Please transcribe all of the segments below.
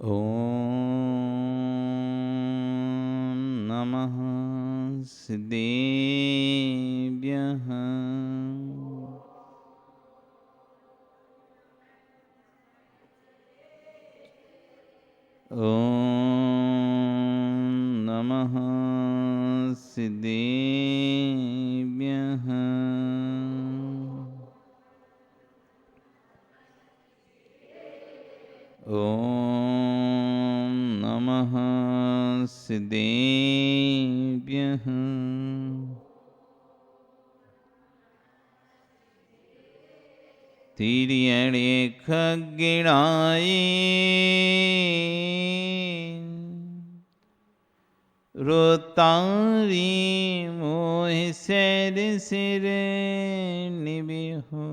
ॐ नमः सिद्धेभ्यः। ॐ नमः सिद्धेभ्यः। ॐ नमः सिद्धेभ्यः। तिर्यणे खग्गिणाय रोतारी मोह सैर सिर निबिहो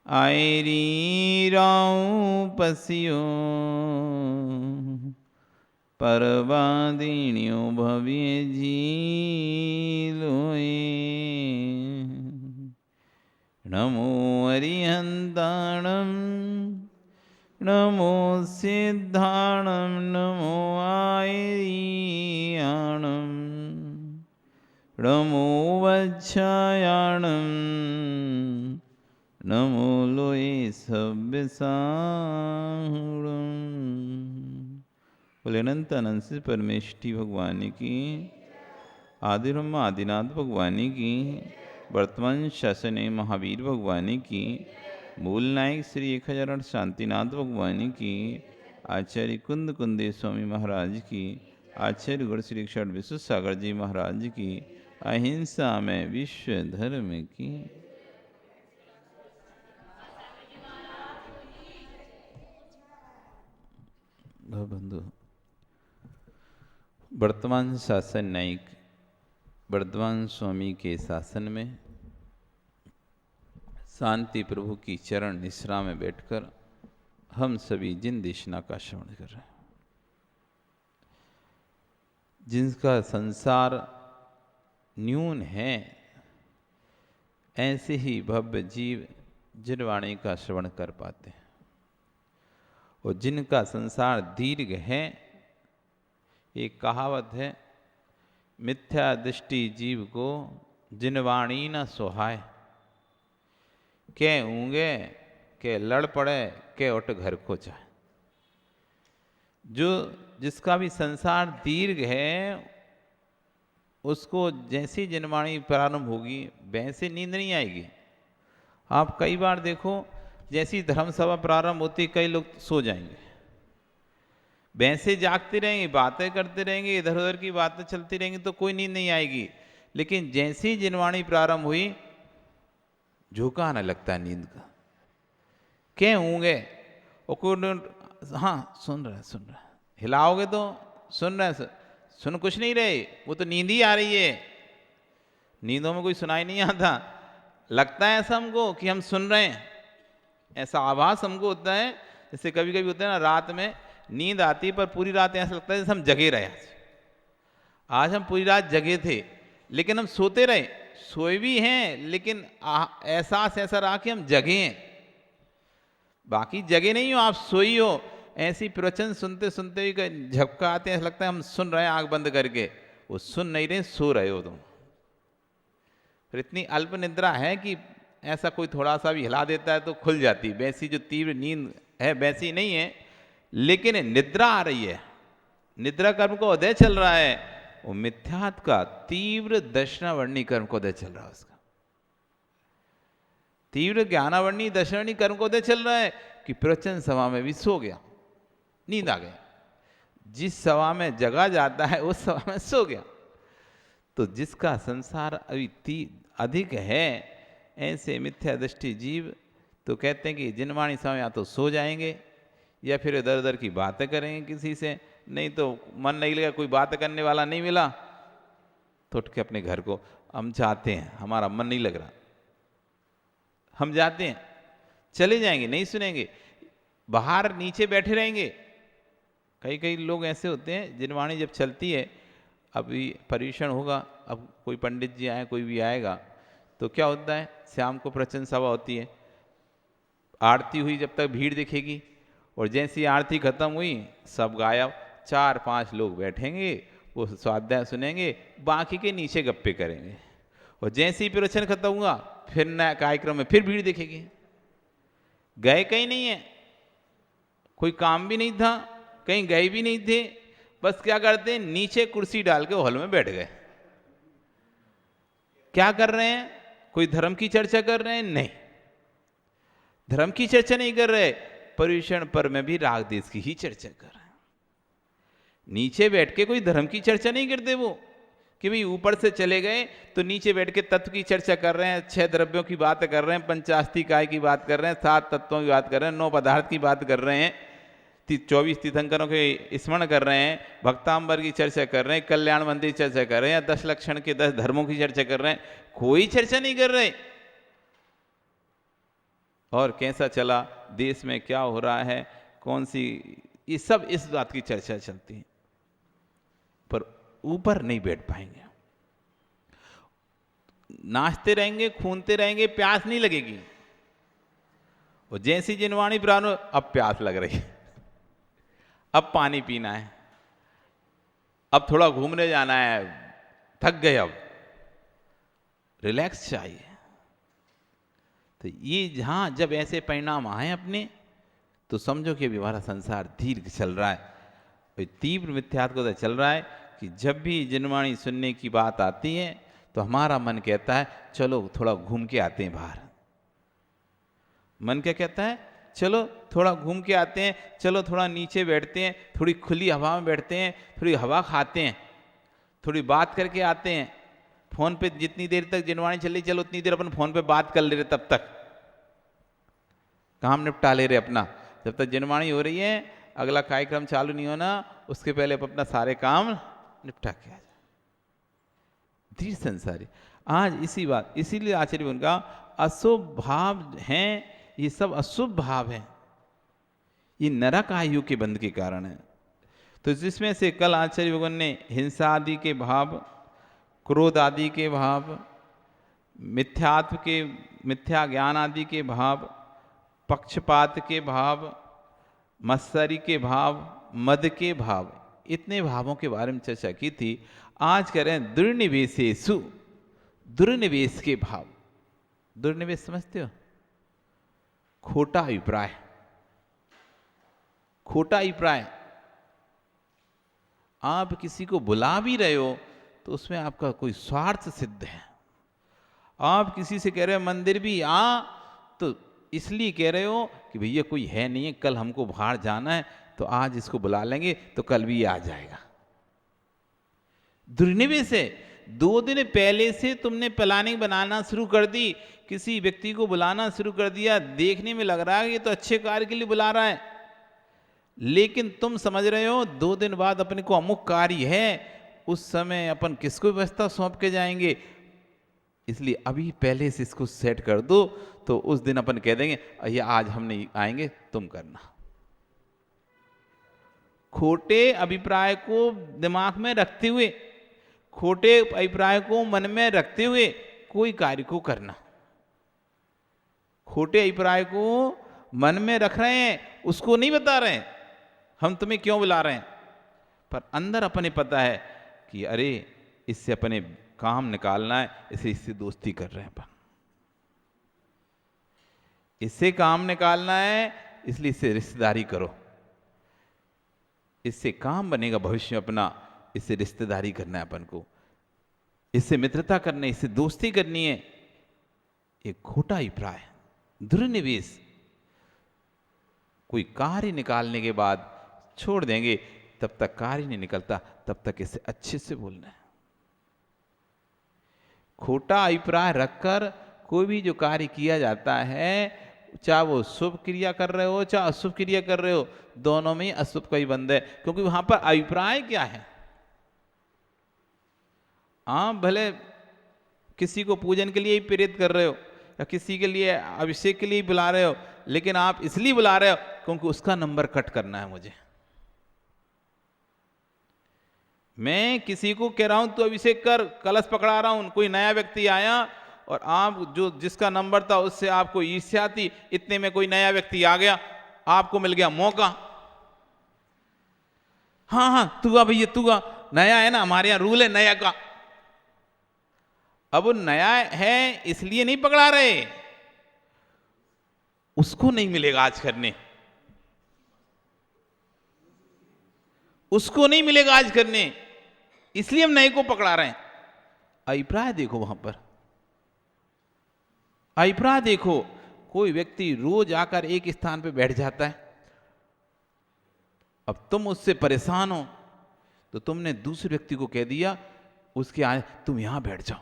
आयरी राऊ पसियो परवादिन्यो भव्य जीलोए नमो अरिहंताणं नमो सिद्धाणं नमो आयरियाणं नमो वज्रयाणं नमो लोये सव्यसाहुणं। बोले अनंत अनंत से परमेष्टि भगवान की, आदिब्रह्म आदिनाथ भगवान की, वर्तमान शासने महावीर भगवान की, मूल नायक श्री 1008 शांतिनाथ भगवान की, आचार्य कुंद कुंदे स्वामी महाराज की, आचार्य गुरु श्री क्षण विश्व सागर जी महाराज की, अहिंसा में विश्व धर्म की। बंधु, वर्तमान शासन न्यायिक वर्धमान स्वामी के शासन में शांति प्रभु की चरण निश्रा में बैठकर हम सभी जिन देशना का श्रवण कर रहे हैं, जिनका संसार न्यून है, ऐसे ही भव्य जीव जिनवाणी का श्रवण कर पाते हैं, और जिनका संसार दीर्घ है, एक कहावत है, मिथ्या दृष्टि जीव को जिनवाणी न सुहाए, के ऊँगे के लड़ पड़े के उठ घर को जाए। जो जिसका भी संसार दीर्घ है, उसको जैसी जिनवाणी प्रारंभ होगी वैसे नींद नहीं आएगी। आप कई बार देखो, जैसी धर्म सभा प्रारंभ होती कई लोग सो जाएंगे, वैसे जागते रहेंगे, बातें करते रहेंगे, इधर उधर की बातें चलती रहेंगी तो कोई नींद नहीं आएगी। लेकिन जैसी जिनवाणी प्रारंभ हुई, झोंका आने लगता है नींद का। क्या होंगे हाँ सुन रहा है, हिलाओगे तो सुन रहे, सुन कुछ नहीं रहे, वो तो नींद ही आ रही है। नींदों में कोई सुनाई नहीं आता, लगता है ऐसा हमको कि हम सुन रहे हैं, ऐसा आभास हमको होता है। जैसे कभी कभी होता है ना, रात में नींद आती पर पूरी रात ऐसा लगता है जैसे हम जगे रहे। आज हम पूरी रात जगे थे लेकिन हम सोते रहे, सोए भी हैं लेकिन एहसास ऐसा रहा कि हम जगे हैं। बाकी जगे नहीं हो, आप सोई हो। ऐसी प्रवचन सुनते सुनते भी झपका आते हैं, ऐसा लगता है हम सुन रहे हैं आंख बंद करके। वो सुन नहीं रहे, सो रहे हो तुम। फिर इतनी अल्प निद्रा है कि ऐसा कोई थोड़ा सा भी हिला देता है तो खुल जाती। वैसी जो तीव्र नींद है वैसी नहीं है, लेकिन निद्रा आ रही है, निद्रा कर्म को उदय चल रहा है। वो मिथ्यात्व का तीव्र दर्शनावर्णी कर्म को उदय चल रहा है, उसका तीव्र ज्ञानावर्णी दर्शनावर्णी कर्म को उदय चल रहा है कि प्रवचन सभा में भी सो गया, नींद आ गया। जिस सभा में जगा जाता है उस सभा में सो गया। तो जिसका संसार अभी अधिक है, ऐसे मिथ्या दृष्टि जीव तो कहते हैं कि जिनवाणी समय या तो सो जाएंगे या फिर इधर उधर की बातें करेंगे किसी से, नहीं तो मन नहीं लगा, कोई बात करने वाला नहीं मिला तो उठ के अपने घर को हम चाहते हैं, हमारा मन नहीं लग रहा, हम जाते हैं, चले जाएंगे, नहीं सुनेंगे, बाहर नीचे बैठे रहेंगे। कई कई लोग ऐसे होते हैं जिनवाणी जब चलती है, अभी पर्यूषण होगा, अब कोई पंडित जी आए, कोई भी आएगा, तो क्या होता है, शाम को प्रवचन सभा होती है, आरती हुई जब तक भीड़ दिखेगी, और जैसी आरती खत्म हुई सब गायब, 4-5 लोग बैठेंगे, वो स्वाध्याय सुनेंगे, बाकी के नीचे गप्पे करेंगे। और जैसे ही प्रवचन खत्म हुआ फिर नया कार्यक्रम में फिर भीड़ दिखेगी। गए कहीं नहीं है, कोई काम भी नहीं था, कहीं गए भी नहीं थे, बस क्या करते हैं, नीचे कुर्सी डाल के हॉल में बैठ गए। क्या कर रहे हैं? कोई धर्म की चर्चा कर रहे हैं? नहीं, धर्म की चर्चा नहीं कर रहे, पर्युषण पर्व में भी राग देश की ही चर्चा कर रहे हैं। नीचे बैठ के कोई धर्म की चर्चा नहीं करते वो, कि भाई ऊपर से चले गए तो नीचे बैठ के तत्व की चर्चा कर रहे हैं, 6 द्रव्यों की बात कर रहे हैं, पंचास्तिकाय की बात कर रहे हैं, 7 तत्वों की बात कर रहे हैं, 9 पदार्थ की बात कर रहे हैं, 24 तीर्थंकरों के स्मरण कर रहे हैं, भक्तांबर की चर्चा कर रहे हैं, कल्याण मंदिर की चर्चा कर रहे हैं, 10 लक्षण के 10 धर्मों की चर्चा कर रहे हैं, कोई चर्चा नहीं कर रहे। और कैसा चला देश में, क्या हो रहा है, कौन सी, ये सब इस बात की चर्चा चलती है, पर ऊपर नहीं बैठ पाएंगे। नाचते रहेंगे, खूनते रहेंगे, प्यास नहीं लगेगी। और जैसी जिनवाणी प्रारंभ, अब प्यास लग रही है, अब पानी पीना है, अब थोड़ा घूमने जाना है, थक गए, अब रिलैक्स चाहिए। तो ये जहां जब ऐसे परिणाम आए अपने, तो समझो कि अभी हमारा संसार दीर्घ चल रहा है, तीव्र मिथ्यात्व चल रहा है, कि जब भी जिनवाणी सुनने की बात आती है तो हमारा मन कहता है चलो थोड़ा घूम के आते हैं बाहर। मन क्या कहता है? चलो थोड़ा घूम के आते हैं, चलो थोड़ा नीचे बैठते हैं, थोड़ी खुली हवा में बैठते हैं, थोड़ी हवा खाते हैं, थोड़ी बात करके आते हैं। फोन पे जितनी देर तक जिनवाणी चल रही, चलो उतनी देर अपन फोन पे बात कर ले रहे, तब तक काम निपटा ले रहे अपना। जब तक जिनवाणी हो रही है, अगला कार्यक्रम चालू नहीं होना, उसके पहले अपना सारे काम निपटा के आ जाए। धीर संसारी आज इसी बात, इसीलिए आचार्य उनका अशुभ भाव हैं, ये सब अशुभ भाव है, ये नरक आयु के बंध के कारण है। तो जिसमें से कल आचार्य भगवान ने हिंसा आदि के भाव, क्रोध आदि के भाव, मिथ्यात्व के, मिथ्या ज्ञान आदि के भाव, पक्षपात के भाव, मत्सरी के भाव, मद के भाव, इतने भावों के बारे में चर्चा की थी। आज कह रहे हैं दुर्निवेशेषु, दुर्निवेश के भाव। दुर्निवेश समझते हो? खोटा अभिप्राय, खोटा अभिप्राय। आप किसी को बुला भी रहे हो तो उसमें आपका कोई स्वार्थ सिद्ध है। आप किसी से कह रहे हो मंदिर भी आ, तो इसलिए कह रहे हो कि भैया कोई है नहीं है, कल हमको बाहर जाना है, तो आज इसको बुला लेंगे तो कल भी आ जाएगा। दुर्निवेश है। 2 दिन पहले से तुमने प्लानिंग बनाना शुरू कर दी, किसी व्यक्ति को बुलाना शुरू कर दिया, देखने में लग रहा है ये तो अच्छे कार्य के लिए बुला रहा है, लेकिन तुम समझ रहे हो 2 दिन बाद अपने को अमुक कार्य है, उस समय अपन किसको व्यवस्था सौंप के जाएंगे, इसलिए अभी पहले से इसको सेट कर दो, तो उस दिन अपन कह देंगे ये आज हम नहीं आएंगे, तुम करना। खोटे अभिप्राय को दिमाग में रखते हुए, खोटे अभिप्राय को मन में रखते हुए कोई कार्य को करना। खोटे अभिप्राय को मन में रख रहे हैं, उसको नहीं बता रहे हैं हम तुम्हें क्यों बुला रहे हैं, पर अंदर अपने पता है कि अरे इससे अपने काम निकालना है, इससे दोस्ती कर रहे हैं अपन, इससे काम निकालना है, इसलिए इससे रिश्तेदारी करो, इससे काम बनेगा भविष्य में अपना, इससे रिश्तेदारी करना है अपन को, इससे मित्रता करनी है, इससे दोस्ती करनी है। एक खोटा अभिप्राय, दुर्निवेश। कोई कार्य निकालने के बाद छोड़ देंगे, तब तक कार्य नहीं निकलता, तब तक इसे अच्छे से बोलना है। खोटा अभिप्राय रखकर कोई भी जो कार्य किया जाता है, चाहे वो शुभ क्रिया कर रहे हो चाहे अशुभ क्रिया कर रहे हो, दोनों में अशुभ का ही बंध है, क्योंकि वहां पर अभिप्राय क्या है। आप भले किसी को पूजन के लिए ही प्रेरित कर रहे हो या किसी के लिए अभिषेक के लिए बुला रहे हो, लेकिन आप इसलिए बुला रहे हो क्योंकि उसका नंबर कट करना है मुझे। मैं किसी को कह रहा हूं तो अभिषेक कर, कलश पकड़ा रहा हूं, कोई नया व्यक्ति आया और आप जो जिसका नंबर था उससे आपको ईर्ष्या थी, इतने में कोई नया व्यक्ति आ गया, आपको मिल गया मौका, हाँ हाँ तू आ भैया तू आ, नया है ना, हमारे यहां रूल है नया का। अब वो नया है इसलिए नहीं पकड़ा रहे, उसको नहीं मिलेगा आज करने, उसको नहीं मिलेगा आज करने, इसलिए हम नए को पकड़ा रहे हैं। अभिप्राय देखो वहां पर, अभिप्राय देखो। कोई व्यक्ति रोज आकर एक स्थान पर बैठ जाता है, अब तुम उससे परेशान हो तो तुमने दूसरे व्यक्ति को कह दिया उसके आए तुम यहां बैठ जाओ।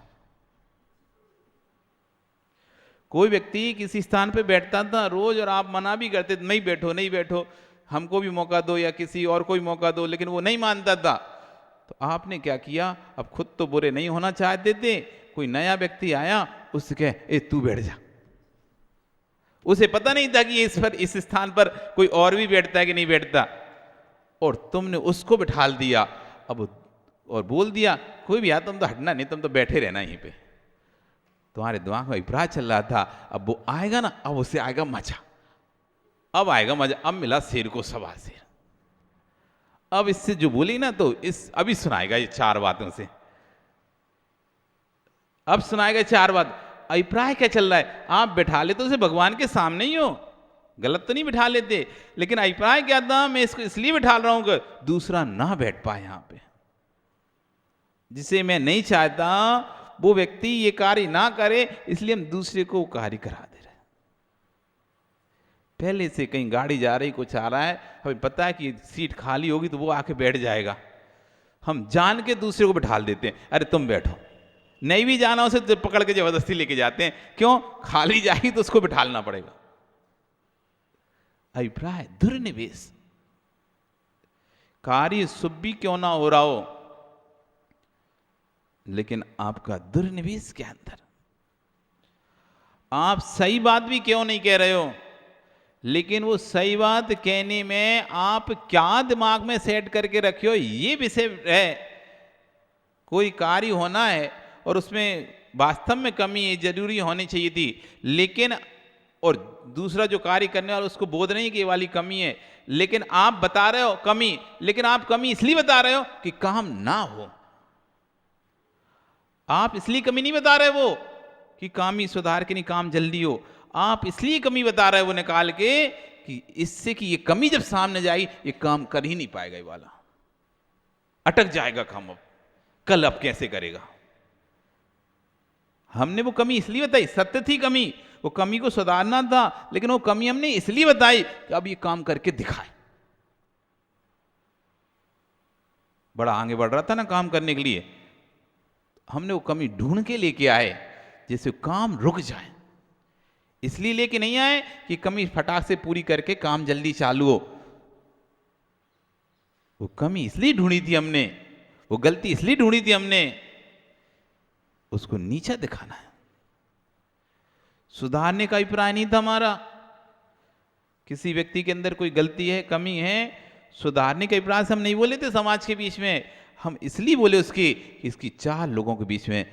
कोई व्यक्ति किसी स्थान पे बैठता था रोज और आप मना भी करते नहीं बैठो नहीं बैठो, हमको भी मौका दो या किसी और को भी मौका दो, लेकिन वो नहीं मानता था। तो आपने क्या किया, अब खुद तो बुरे नहीं होना चाहते थे, कोई नया व्यक्ति आया उससे कहे ए तू बैठ जा। उसे पता नहीं था कि इस स्थान पर कोई और भी बैठता है कि नहीं बैठता, और तुमने उसको बिठाल दिया। अब और बोल दिया कोई भी आ तुम तो हटना नहीं, तुम तो बैठे रहना यहीं पे। तुम्हारे दिमाग में अभिप्राय चल रहा था, अब वो आएगा ना, अब उससे आएगा मजा, अब आएगा मजा, अब मिला शेर को सवा शेर। अब इससे जो बोली ना तो इस अभी सुनाएगा ये चार बातों से, अब सुनाएगा चार बात। अभिप्राय क्या चल रहा है, आप बैठा ले तो उसे भगवान के सामने ही हो, गलत तो नहीं बिठा लेते, लेकिन अभिप्राय क्या था, मैं इसको इसलिए बिठा रहा हूं कि दूसरा ना बैठ पाए यहां पे, जिसे मैं नहीं चाहता वो व्यक्ति ये कार्य ना करे, इसलिए हम दूसरे को कार्य करा दे रहे। पहले से कहीं गाड़ी जा रही कुछ आ रहा है, हमें पता है कि सीट खाली होगी तो वो आके बैठ जाएगा, हम जान के दूसरे को बिठा देते हैं, अरे तुम बैठो, नहीं भी जाना उसे तो पकड़ के जबरदस्ती लेके जाते हैं, क्यों, खाली जाएगी तो उसको बिठालना पड़ेगा। अभिप्राय दुर्निवेश, कार्य शुभ भी क्यों ना हो रहा हो, लेकिन आपका दुर्निवेश के अंदर, आप सही बात भी क्यों नहीं कह रहे हो, लेकिन वो सही बात कहने में आप क्या दिमाग में सेट करके रखे हो ये विषय है। कोई कार्य होना है और उसमें वास्तव में कमी है, जरूरी होनी चाहिए थी, लेकिन और दूसरा जो कार्य करने वाला उसको बोध नहीं कि ये वाली कमी है, लेकिन आप बता रहे हो कमी, लेकिन आप कमी इसलिए बता रहे हो कि काम ना हो, आप इसलिए कमी नहीं बता रहे वो कि काम ही सुधार के नहीं काम जल्दी हो, आप इसलिए कमी बता रहे हो वो निकाल के कि इससे कि ये कमी जब सामने जाएगी ये काम कर ही नहीं पाएगा, ये वाला अटक जाएगा काम, अब कल अब कैसे करेगा। हमने वो कमी इसलिए बताई, सत्य थी कमी, वो कमी को सुधारना था, लेकिन वो कमी हमने इसलिए बताई कि अब ये काम करके दिखाए। बड़ा आगे बढ़ रहा था ना काम करने के लिए, हमने वो कमी ढूंढ के लेके आए जिससे काम रुक जाए, इसलिए लेके नहीं आए कि कमी फटाक से पूरी करके काम जल्दी चालू हो। वो कमी इसलिए ढूंढी थी हमने, वो गलती इसलिए ढूंढी थी हमने, उसको नीचा दिखाना है, सुधारने का अभिप्राय नहीं था हमारा। किसी व्यक्ति के अंदर कोई गलती है, कमी है, सुधारने के अभिप्राय से हम नहीं बोले थे समाज के बीच में, हम इसलिए बोले उसकी कि इसकी चार लोगों के बीच में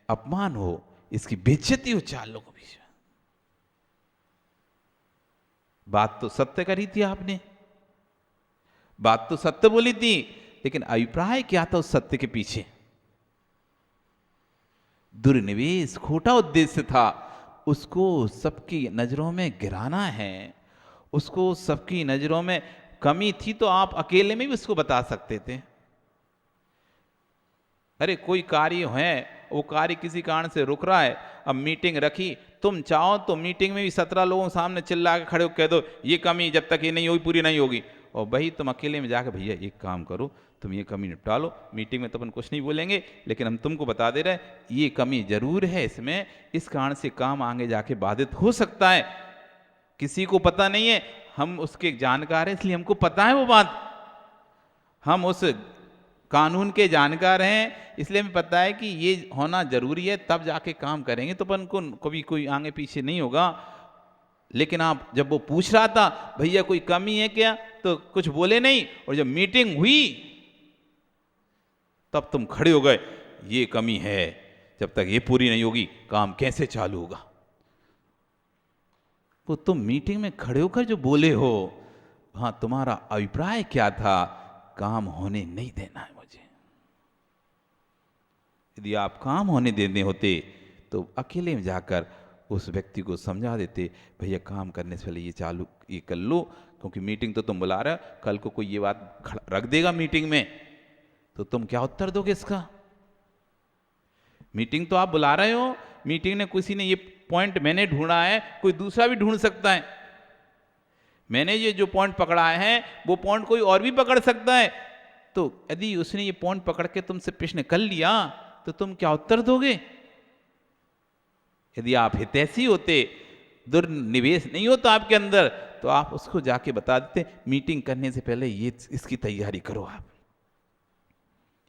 अपमान हो, इसकी बेइज्जती हो चार लोगों के बीच में। बात तो सत्य करी थी आपने, बात तो सत्य बोली थी, लेकिन अभिप्राय क्या था उस सत्य के पीछे, दुर्निवेश, खोटा उद्देश्य था, उसको सबकी नजरों में गिराना है, उसको सबकी नजरों में कमी थी तो आप अकेले में भी उसको बता सकते थे। अरे कोई कार्य है, वो कार्य किसी कारण से रुक रहा है, अब मीटिंग रखी, तुम चाहो तो मीटिंग में भी 17 लोगों के सामने चिल्ला के खड़े हो कह दो ये कमी जब तक ये नहीं होगी पूरी नहीं होगी, और वही तुम अकेले में जाकर भैया एक काम करो तुम ये कमी निपटा लो, मीटिंग में तो अपन कुछ नहीं बोलेंगे लेकिन हम तुमको बता दे रहे ये कमी जरूर है इसमें, इस कारण से काम आगे जाके बाधित हो सकता है, किसी को पता नहीं है, हम उसके जानकार हैं इसलिए हमको पता है वो बात, हम उस कानून के जानकार हैं इसलिए हमें पता है कि ये होना जरूरी है, तब जाके काम करेंगे, तो अपन को कभी कोई आगे पीछे नहीं होगा। लेकिन आप जब वो पूछ रहा था भैया कोई कमी है क्या, तो कुछ बोले नहीं, और जब मीटिंग हुई तब तुम खड़े हो गए ये कमी है, जब तक ये पूरी नहीं होगी काम कैसे चालू होगा। वो तुम मीटिंग में खड़े होकर जो बोले हो हाँ तुम्हारा अभिप्राय क्या था, काम होने नहीं देना है मुझे। यदि आप काम होने देने होते तो अकेले में जाकर उस व्यक्ति को समझा देते, भैया काम करने से पहले ये कर लो, क्योंकि मीटिंग तो तुम बुला रहे हो, कल को कोई ये बात रख देगा मीटिंग में तो तुम क्या उत्तर दोगे इसका। मीटिंग तो आप बुला रहे हो, मीटिंग में किसी ने ये पॉइंट मैंने ढूंढा है, कोई दूसरा भी ढूंढ सकता है। मैंने ये जो पॉइंट पकड़ा है वो पॉइंट कोई और भी पकड़ सकता है। तो यदि उसने ये पॉइंट पकड़ के तुमसे प्रश्न कर लिया तो तुम क्या उत्तर दोगे। यदि आप हितैषी होते, दुर्निवेश नहीं होता आपके अंदर, तो आप उसको जाके बता देते, मीटिंग करने से पहले ये इसकी तैयारी करो, आप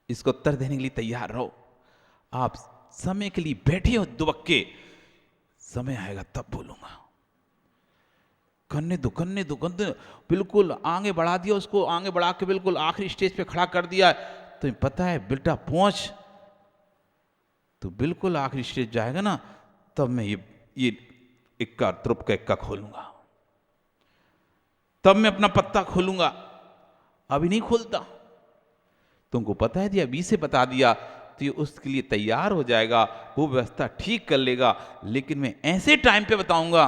इसको उत्तर देने के लिए तैयार रहो। आप समय के लिए बैठे हो दुबक के, समय आएगा तब बोलूंगा, करने दो करने दो करने दो। बिल्कुल आगे बढ़ा दिया उसको, आगे बढ़ा के बिल्कुल आखिरी स्टेज पे खड़ा कर दिया। तुम्हें पता है बेटा पहुंच, तो बिल्कुल आखिरी स्टेज जाएगा ना, तब मैं ये इक्का त्रुप का इक्का खोलूंगा, तब मैं अपना पत्ता खोलूंगा, अभी नहीं खोलता। तुमको पता है यदि अभी से बता दिया तो ये उसके लिए तैयार हो जाएगा, वो व्यवस्था ठीक कर लेगा। लेकिन मैं ऐसे टाइम पे बताऊंगा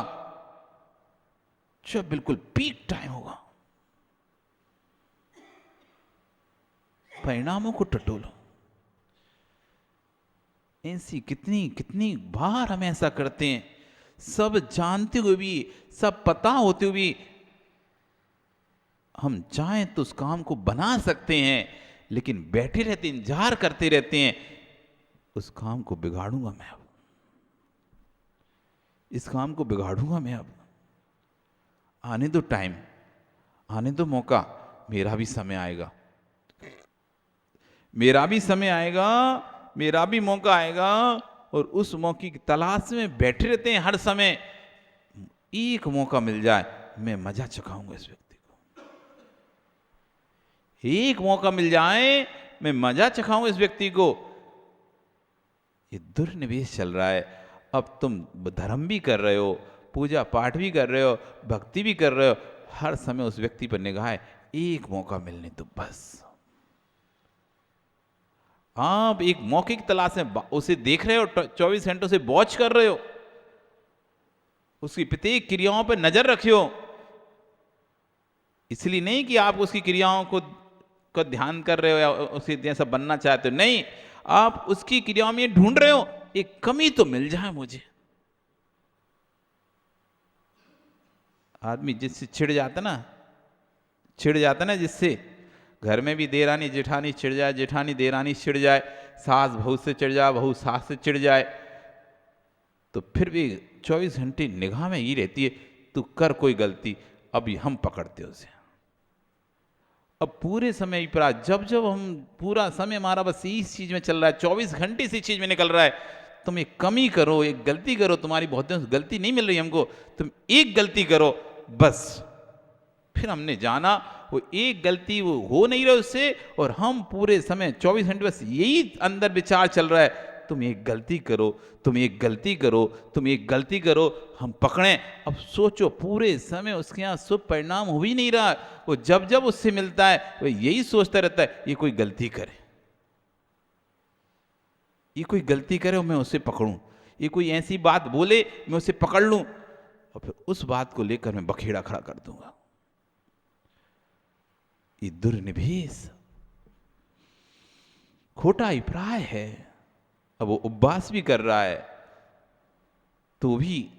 जब बिल्कुल पीक टाइम होगा। परिणामों को टटोलो। ऐसी कितनी कितनी बार हम ऐसा करते हैं, सब जानते हुए भी, सब पता होते हुए भी हम चाहें तो उस काम को बना सकते हैं, लेकिन बैठे रहते इंतजार करते रहते हैं, उस काम को बिगाड़ूंगा मैं अब, इस काम को बिगाड़ूंगा मैं अब, आने दो टाइम, आने दो मौका, मेरा भी समय आएगा, मेरा भी समय आएगा, मेरा भी मौका आएगा। और उस मौके की तलाश में बैठे रहते हैं हर समय। एक मौका मिल जाए, मैं मजा चखाऊंगा इस व्यक्ति को, एक मौका मिल जाए मैं मजा चखाऊंगा इस व्यक्ति को। ये दुर्निवेश चल रहा है, अब तुम धर्म भी कर रहे हो, पूजा पाठ भी कर रहे हो, भक्ति भी कर रहे हो, हर समय उस व्यक्ति पर निगाह है, एक मौका मिलने तो बस। आप एक मौके की तलाश में उसे देख रहे हो, 24 घंटों से वॉच कर रहे हो, उसकी प्रत्येक क्रियाओं पर नजर रखियो। इसलिए नहीं कि आप उसकी क्रियाओं को ध्यान कर रहे हो या उसी जैसा बनना चाहते हो, नहीं, आप उसकी क्रियाओं में ढूंढ रहे हो एक कमी तो मिल जाए मुझे। आदमी जिससे छिड़ जाता ना, जिससे घर में भी देरानी जेठानी चिढ़ जाए, जेठानी देरानी चिढ़ जाए, सास बहू से चिढ़ जाए, बहू सास से चिढ़ जाए, तो फिर भी 24 घंटे निगाह में ही रहती है, तू कर कोई गलती, अभी हम पकड़ते उसे। अब पूरे समय पर जब जब हम पूरा समय हमारा बस इस चीज में चल रहा है, 24 घंटे इसी चीज में निकल रहा है, तुम एक कमी करो, एक गलती करो, तुम्हारी बहुत दिन से गलती नहीं मिल रही हमको, तुम एक गलती करो बस। फिर हमने जाना वो एक गलती वो हो नहीं रहा उससे, और हम पूरे समय 24 घंटे बस यही अंदर विचार चल रहा है, तुम एक गलती करो, तुम एक गलती करो, तुम एक गलती करो, हम पकड़ें। अब सोचो पूरे समय उसके यहाँ शुभ परिणाम हो ही नहीं रहा, वो जब जब उससे मिलता है वो यही सोचता रहता है ये कोई गलती करे, ये कोई गलती करे और मैं उसे पकड़ूं, ये कोई ऐसी बात बोले मैं उसे पकड़ लूं, और फिर उस बात को लेकर मैं बखेड़ा खड़ा कर दूंगा। ये दुर्निवेश, खोटा अभिप्राय है। अब वो उपवास भी कर रहा है, तो भी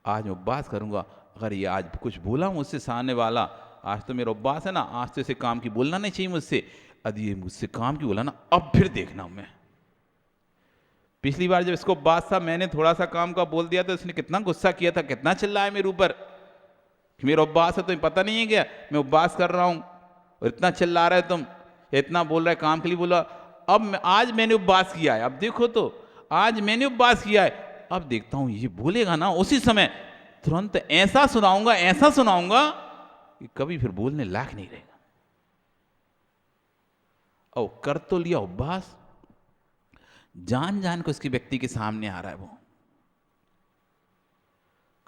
आज मैं उपवास करूंगा, अगर ये आज कुछ बोला मुझसे सामने वाला, आज तो मेरा उपवास है ना, आज तो इसे काम की बोलना नहीं चाहिए मुझसे, यदि ये मुझसे काम की बोला ना, अब फिर देखना मैं। पिछली बार जब इसको उपवास था, मैंने थोड़ा सा काम का बोल दिया तो इसने कितना गुस्सा किया था, कितना चिल्लाया मेरे ऊपर कि मेरा उपवास है, तुम्हें पता नहीं है क्या मैं उपवास कर रहा हूं, और इतना चिल्ला रहे तुम, इतना बोल रहे काम के लिए बोला। अब आज मैंने उपवास किया है, अब देखो तो आज मैंने उपवास किया है, अब देखता हूं ये बोलेगा ना, उसी समय तुरंत ऐसा सुनाऊंगा कि कभी फिर बोलने लायक नहीं रहेगा। और कर तो लिया उपवास, जान जान को उसकी व्यक्ति के सामने आ रहा है, वो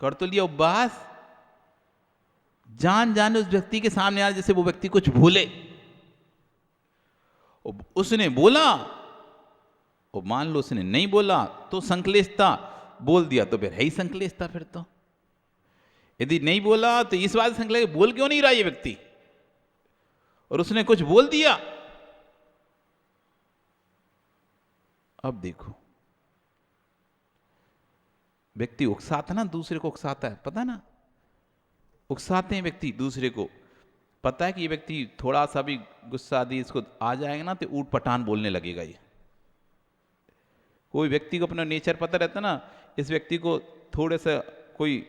कर तो लिया उपवास, जान जाने उस व्यक्ति के सामने आ, जैसे वो व्यक्ति कुछ भूले, उसने बोला और मान लो उसने नहीं बोला तो संकलेश था, बोल दिया तो फिर है ही संकलेश था। फिर तो यदि नहीं बोला तो इस बात से संकलेश, बोल क्यों नहीं रहा ये व्यक्ति, और उसने कुछ बोल दिया। अब देखो व्यक्ति उकसाता ना, दूसरे को उकसाता है, पता है ना, उकसाते हैं व्यक्ति दूसरे को, पता है कि ये व्यक्ति थोड़ा सा भी गुस्सा दी इसको आ जाएगा ना तो ऊट पटान बोलने लगेगा। ये कोई व्यक्ति को अपना नेचर पता रहता ना, इस व्यक्ति को थोड़े सा कोई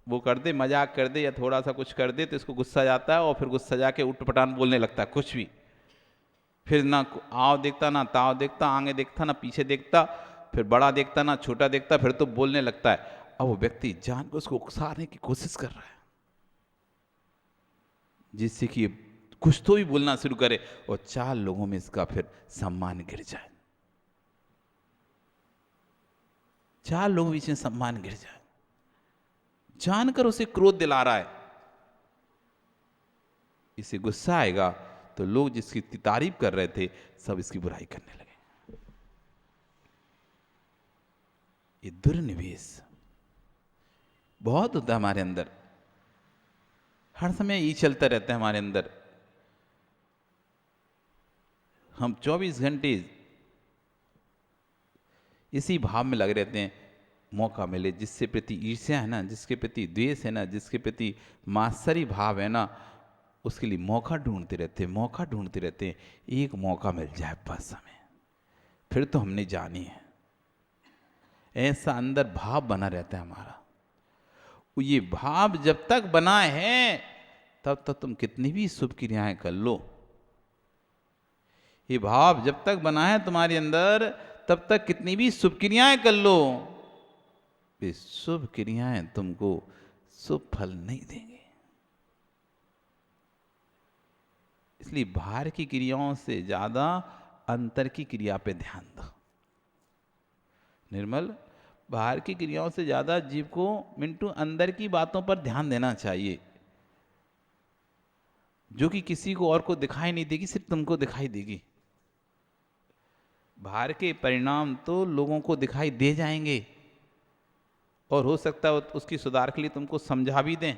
वो कर दे, मजाक कर दे या थोड़ा सा कुछ कर दे तो इसको गुस्सा जाता है और फिर गुस्सा जाके ऊट पटान बोलने लगता है कुछ भी। फिर ना आओ देखता ना ताव देखता, आगे देखता ना पीछे देखता, फिर बड़ा देखता ना छोटा देखता, फिर तो बोलने लगता है। अब वो व्यक्ति जान को उसको उकसाने की कोशिश कर रहा है जिससे कि कुछ तो भी बोलना शुरू करे और 4 लोगों में इसका फिर सम्मान गिर जाए, 4 लोगों बीच में सम्मान गिर जाए, जानकर उसे क्रोध दिला रहा है। इसे गुस्सा आएगा तो लोग जिसकी तारीफ कर रहे थे सब इसकी बुराई करने लगे। ये दुर्निवेश बहुत होता है हमारे अंदर, हर समय ये चलता रहता है हमारे अंदर। हम 24 घंटे इसी भाव में लगे रहते हैं, मौका मिले, जिससे प्रति ईर्ष्या है ना, जिसके प्रति द्वेष है ना, जिसके प्रति मात्सरी भाव है ना, उसके लिए मौका ढूंढते रहते हैं, मौका ढूंढते रहते हैं। एक मौका मिल जाए बस हमें, फिर तो हमने जानी है। ऐसा अंदर भाव बना रहता है हमारा। ये भाव जब तक बना है तब तक तुम कितनी भी शुभ क्रियाएं कर लो। ये भाव जब तक बना है तुम्हारे अंदर तब तक कितनी भी शुभ क्रियाएं कर लो, ये शुभ क्रियाएं तुमको शुभ फल नहीं देंगे। इसलिए बाहर की क्रियाओं से ज्यादा अंतर की क्रिया पे ध्यान दो। निर्मल, बाहर की क्रियाओं से ज्यादा जीव को मिंटू अंदर की बातों पर ध्यान देना चाहिए, जो कि किसी को और को दिखाई नहीं देगी, सिर्फ तुमको दिखाई देगी। बाहर के परिणाम तो लोगों को दिखाई दे जाएंगे और हो सकता है उसकी सुधार के लिए तुमको समझा भी दें,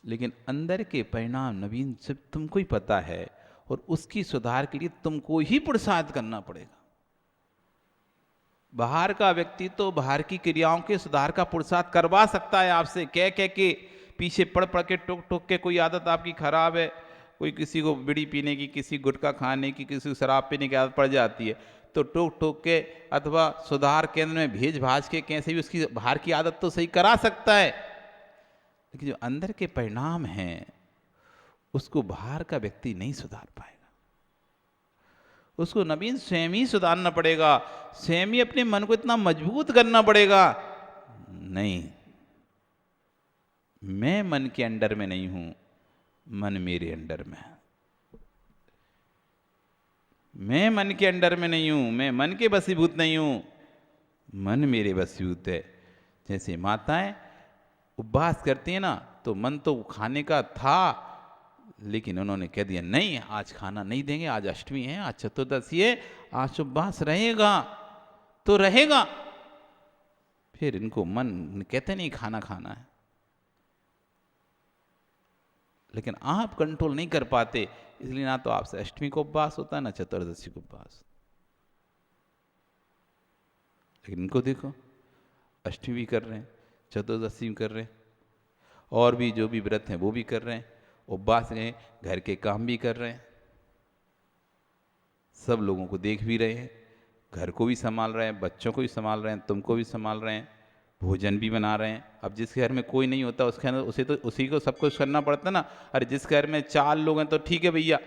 लेकिन अंदर के परिणाम नवीन सिर्फ तुमको ही पता है और उसकी सुधार के लिए तुमको ही पुरुषार्थ करना पड़ेगा। बाहर का व्यक्ति तो बाहर की क्रियाओं के सुधार का पुरुषार्थ करवा सकता है आपसे, कह कह के, पीछे पड़ पड़ के, टोक टोक के। कोई आदत आपकी खराब है, कोई किसी को बीड़ी पीने की, किसी गुटखा खाने की, किसी को शराब पीने की आदत पड़ जाती है, तो टोक टोक के अथवा सुधार केंद्र में भेज भाज के कैसे भी उसकी बाहर की आदत तो सही करा सकता है, लेकिन जो अंदर के परिणाम हैं उसको बाहर का व्यक्ति नहीं सुधार पाएगा। उसको नवीन स्वयं ही सुधारना पड़ेगा, स्वयं ही अपने मन को इतना मजबूत करना पड़ेगा। नहीं, मैं मन के अंडर में नहीं हूं, मन मेरे अंडर में है। मैं मन के अंडर में नहीं हूं, मैं मन के वशीभूत नहीं हूं, मन मेरे वशीभूत है। जैसे माताएं उपवास करती है ना, तो मन तो खाने का था, लेकिन उन्होंने कह दिया नहीं, आज खाना नहीं देंगे, आज अष्टमी है, आज चतुर्दशी है, आज उपवास रहेगा तो रहेगा। फिर इनको मन कहते नहीं खाना खाना है, लेकिन आप कंट्रोल नहीं कर पाते, इसलिए ना तो आपसे अष्टमी को उपवास होता है ना चतुर्दशी को उपवास। लेकिन इनको देखो, अष्टमी भी कर रहे हैं, चतुर्दशी भी कर रहे हैं, और भी जो भी व्रत हैं वो भी कर रहे हैं, उपवास हैं, घर के काम भी कर रहे हैं, सब लोगों को देख भी रहे हैं, घर को भी संभाल रहे हैं, बच्चों को भी संभाल रहे हैं, तुमको भी संभाल रहे हैं, भोजन भी बना रहे हैं। अब जिस घर में कोई नहीं होता उसके अंदर उसे तो उसी को सब कुछ करना पड़ता ना। अरे जिस घर में 4 लोग हैं तो ठीक है भैया,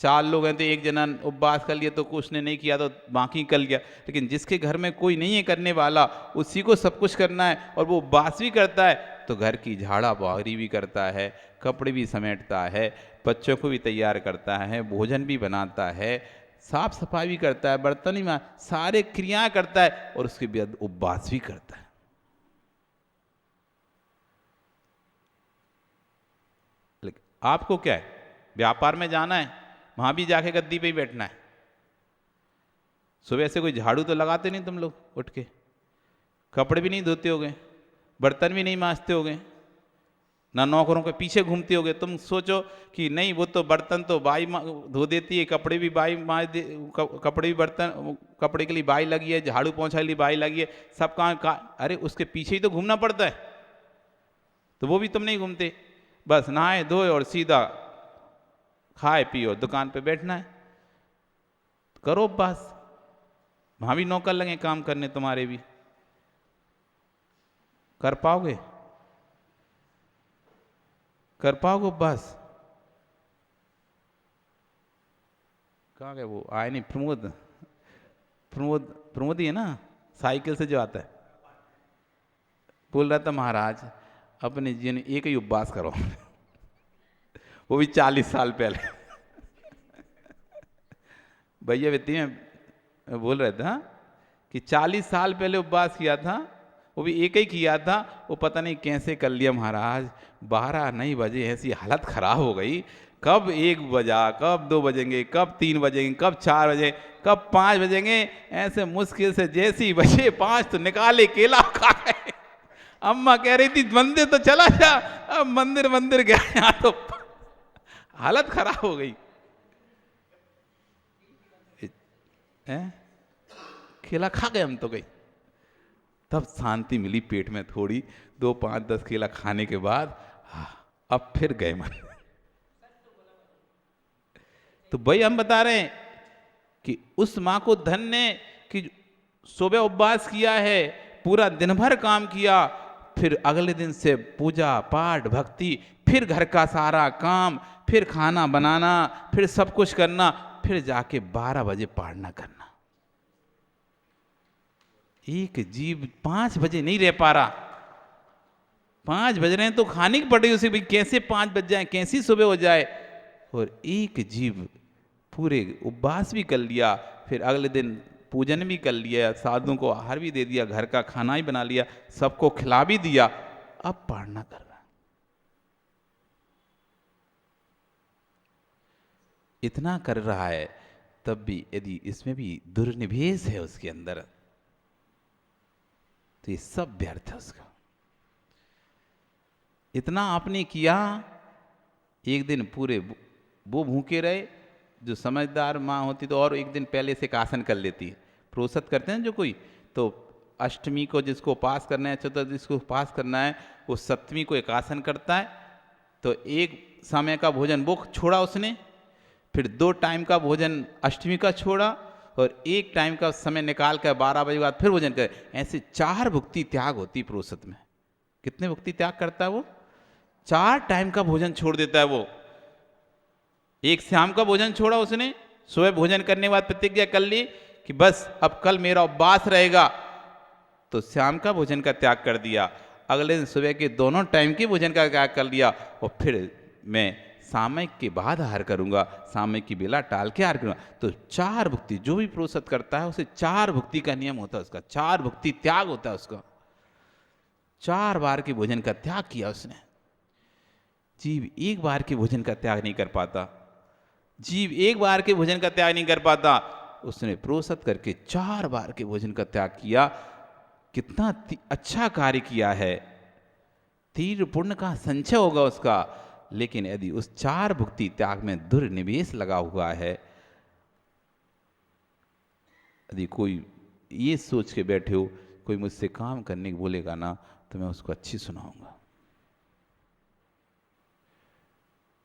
4 लोग हैं तो एक जना उपवास कर लिया तो कुछ ने नहीं किया तो बाकी कर लिया, लेकिन जिसके घर में कोई नहीं है करने वाला उसी को सब कुछ करना है, और वो उपवास भी करता है तो घर की झाड़ा बुहारी भी करता है, कपड़े भी समेटता है, बच्चों को भी तैयार करता है, भोजन भी बनाता है, साफ सफाई भी करता है, बर्तन भी सारे क्रियाएं करता है, और उसके बाद उपवास भी करता है। आपको क्या है, व्यापार में जाना है, वहां भी जाके गद्दी पे ही बैठना है। सुबह से कोई झाड़ू तो लगाते नहीं तुम लोग उठ के, कपड़े भी नहीं धोते होगे, बर्तन भी नहीं मांजते होगे, ना नौकरों के पीछे घूमते होगे। तुम सोचो कि नहीं वो तो बर्तन तो बाई धो देती है, कपड़े भी बाई मांज दे, कपड़े भी बर्तन, कपड़े के लिए बाई लगी है, झाड़ू पोंछा के लिए बाई लगी है, सब काम अरे उसके पीछे ही तो घूमना पड़ता है, तो वो भी तुम नहीं घूमते। बस नहाए धोए और सीधा खाए पियो दुकान पे बैठना है, करो बस। वहां भी नौकर लगे काम करने तुम्हारे भी, कर पाओगे? कर पाओगे बस? कहाँ गए वो, आए नहीं? प्रमोद, प्रमोद, प्रमोद ही है ना, साइकिल से जो आता है, बोल रहा था महाराज अपने जीवन एक ही उपवास करो वो भी 40 साल पहले भैया वित्ती में बोल रहे थे हाँ, कि 40 साल पहले उपवास किया था, वो भी एक ही किया था, वो पता नहीं कैसे कर लिया महाराज। 12 नहीं बजे ऐसी हालत खराब हो गई, कब 1 बजा, कब 2 बजेंगे, कब 3 बजेंगे, कब 4 बजे, कब 5 बजेंगे, ऐसे मुश्किल से जैसी बजे 5 तो निकाले केला खा गए। अम्मा कह रही थी मंदिर तो चला जा, अब मंदिर मंदिर गया, यहाँ तो हालत खराब हो गई। केला खा गए हम तो गई, तब शांति मिली पेट में थोड़ी, 2, 5, 10 केला खाने के बाद अब फिर गए मन। तो भाई हम बता रहे हैं कि उस मां को धन्य कि सुबह उपवास किया है, पूरा दिन भर काम किया, फिर अगले दिन से पूजा पाठ भक्ति, फिर घर का सारा काम, फिर खाना बनाना, फिर सब कुछ करना, फिर जाके 12 बजे पारना करना। एक जीव 5 बजे नहीं रह पा रहा, 5 बज रहे हैं तो खाने की पड़ रही उसे, भाई कैसे 5 बज जाए, कैसी सुबह हो जाए। और एक जीव पूरे उपवास भी कर लिया, फिर अगले दिन पूजन भी कर लिया, साधुओं को आहार भी दे दिया, घर का खाना ही बना लिया, सबको खिला भी दिया, अब पारना कर रहा। इतना कर रहा है तब भी यदि इसमें भी दुर्निवेश है उसके अंदर, तो ये सब व्यर्थ है उसका। इतना आपने किया, एक दिन पूरे वो भूखे रहे, जो समझदार माँ होती तो और एक दिन पहले से आसन कर लेती है। प्रोसत करते हैं जो कोई, तो अष्टमी को जिसको उपास करना है, चतुर्दशी जिसको उपास करना है, वो सप्तमी को एक आसन करता है, तो एक समय का भोजन वो छोड़ा उसने, फिर 2 टाइम का भोजन अष्टमी का छोड़ा, और 1 टाइम का समय निकाल कर 12 बजे बाद फिर भोजन करे। ऐसे 4 भुक्ति त्याग होती प्रोसत में। कितने भुक्ति त्याग करता है वो? 4 टाइम का भोजन छोड़ देता है वो। एक शाम का भोजन छोड़ा उसने, सुबह भोजन करने के बाद प्रतिज्ञा कर ली कि बस अब कल मेरा उपवास रहेगा, तो शाम का भोजन का त्याग कर दिया। अगले दिन सुबह के दोनों टाइम के भोजन का त्याग कर लिया, और फिर मैं सामयिक के बाद आहार करूंगा, सामयिक की बेला टाल के आहार करूंगा। तो 4 भुक्ति जो भी प्रोसत करता है उसे 4 भुक्ति का नियम होता है उसका, 4 भुक्ति त्याग होता है उसका। 4 बार के भोजन का त्याग किया उसने। जीव 1 बार के भोजन का त्याग नहीं कर पाता, जीव 1 बार के भोजन का त्याग नहीं कर पाता, उसने प्रोसत करके 4 बार के भोजन का त्याग किया। कितना अच्छा कार्य किया है, तीव्र पुण्य का संचय होगा उसका। लेकिन यदि उस 4 भुक्ति त्याग में दुर्निवेश लगा हुआ है, यदि कोई ये सोच के बैठे हो कोई मुझसे काम करने को बोलेगा ना तो मैं उसको अच्छी सुनाऊंगा,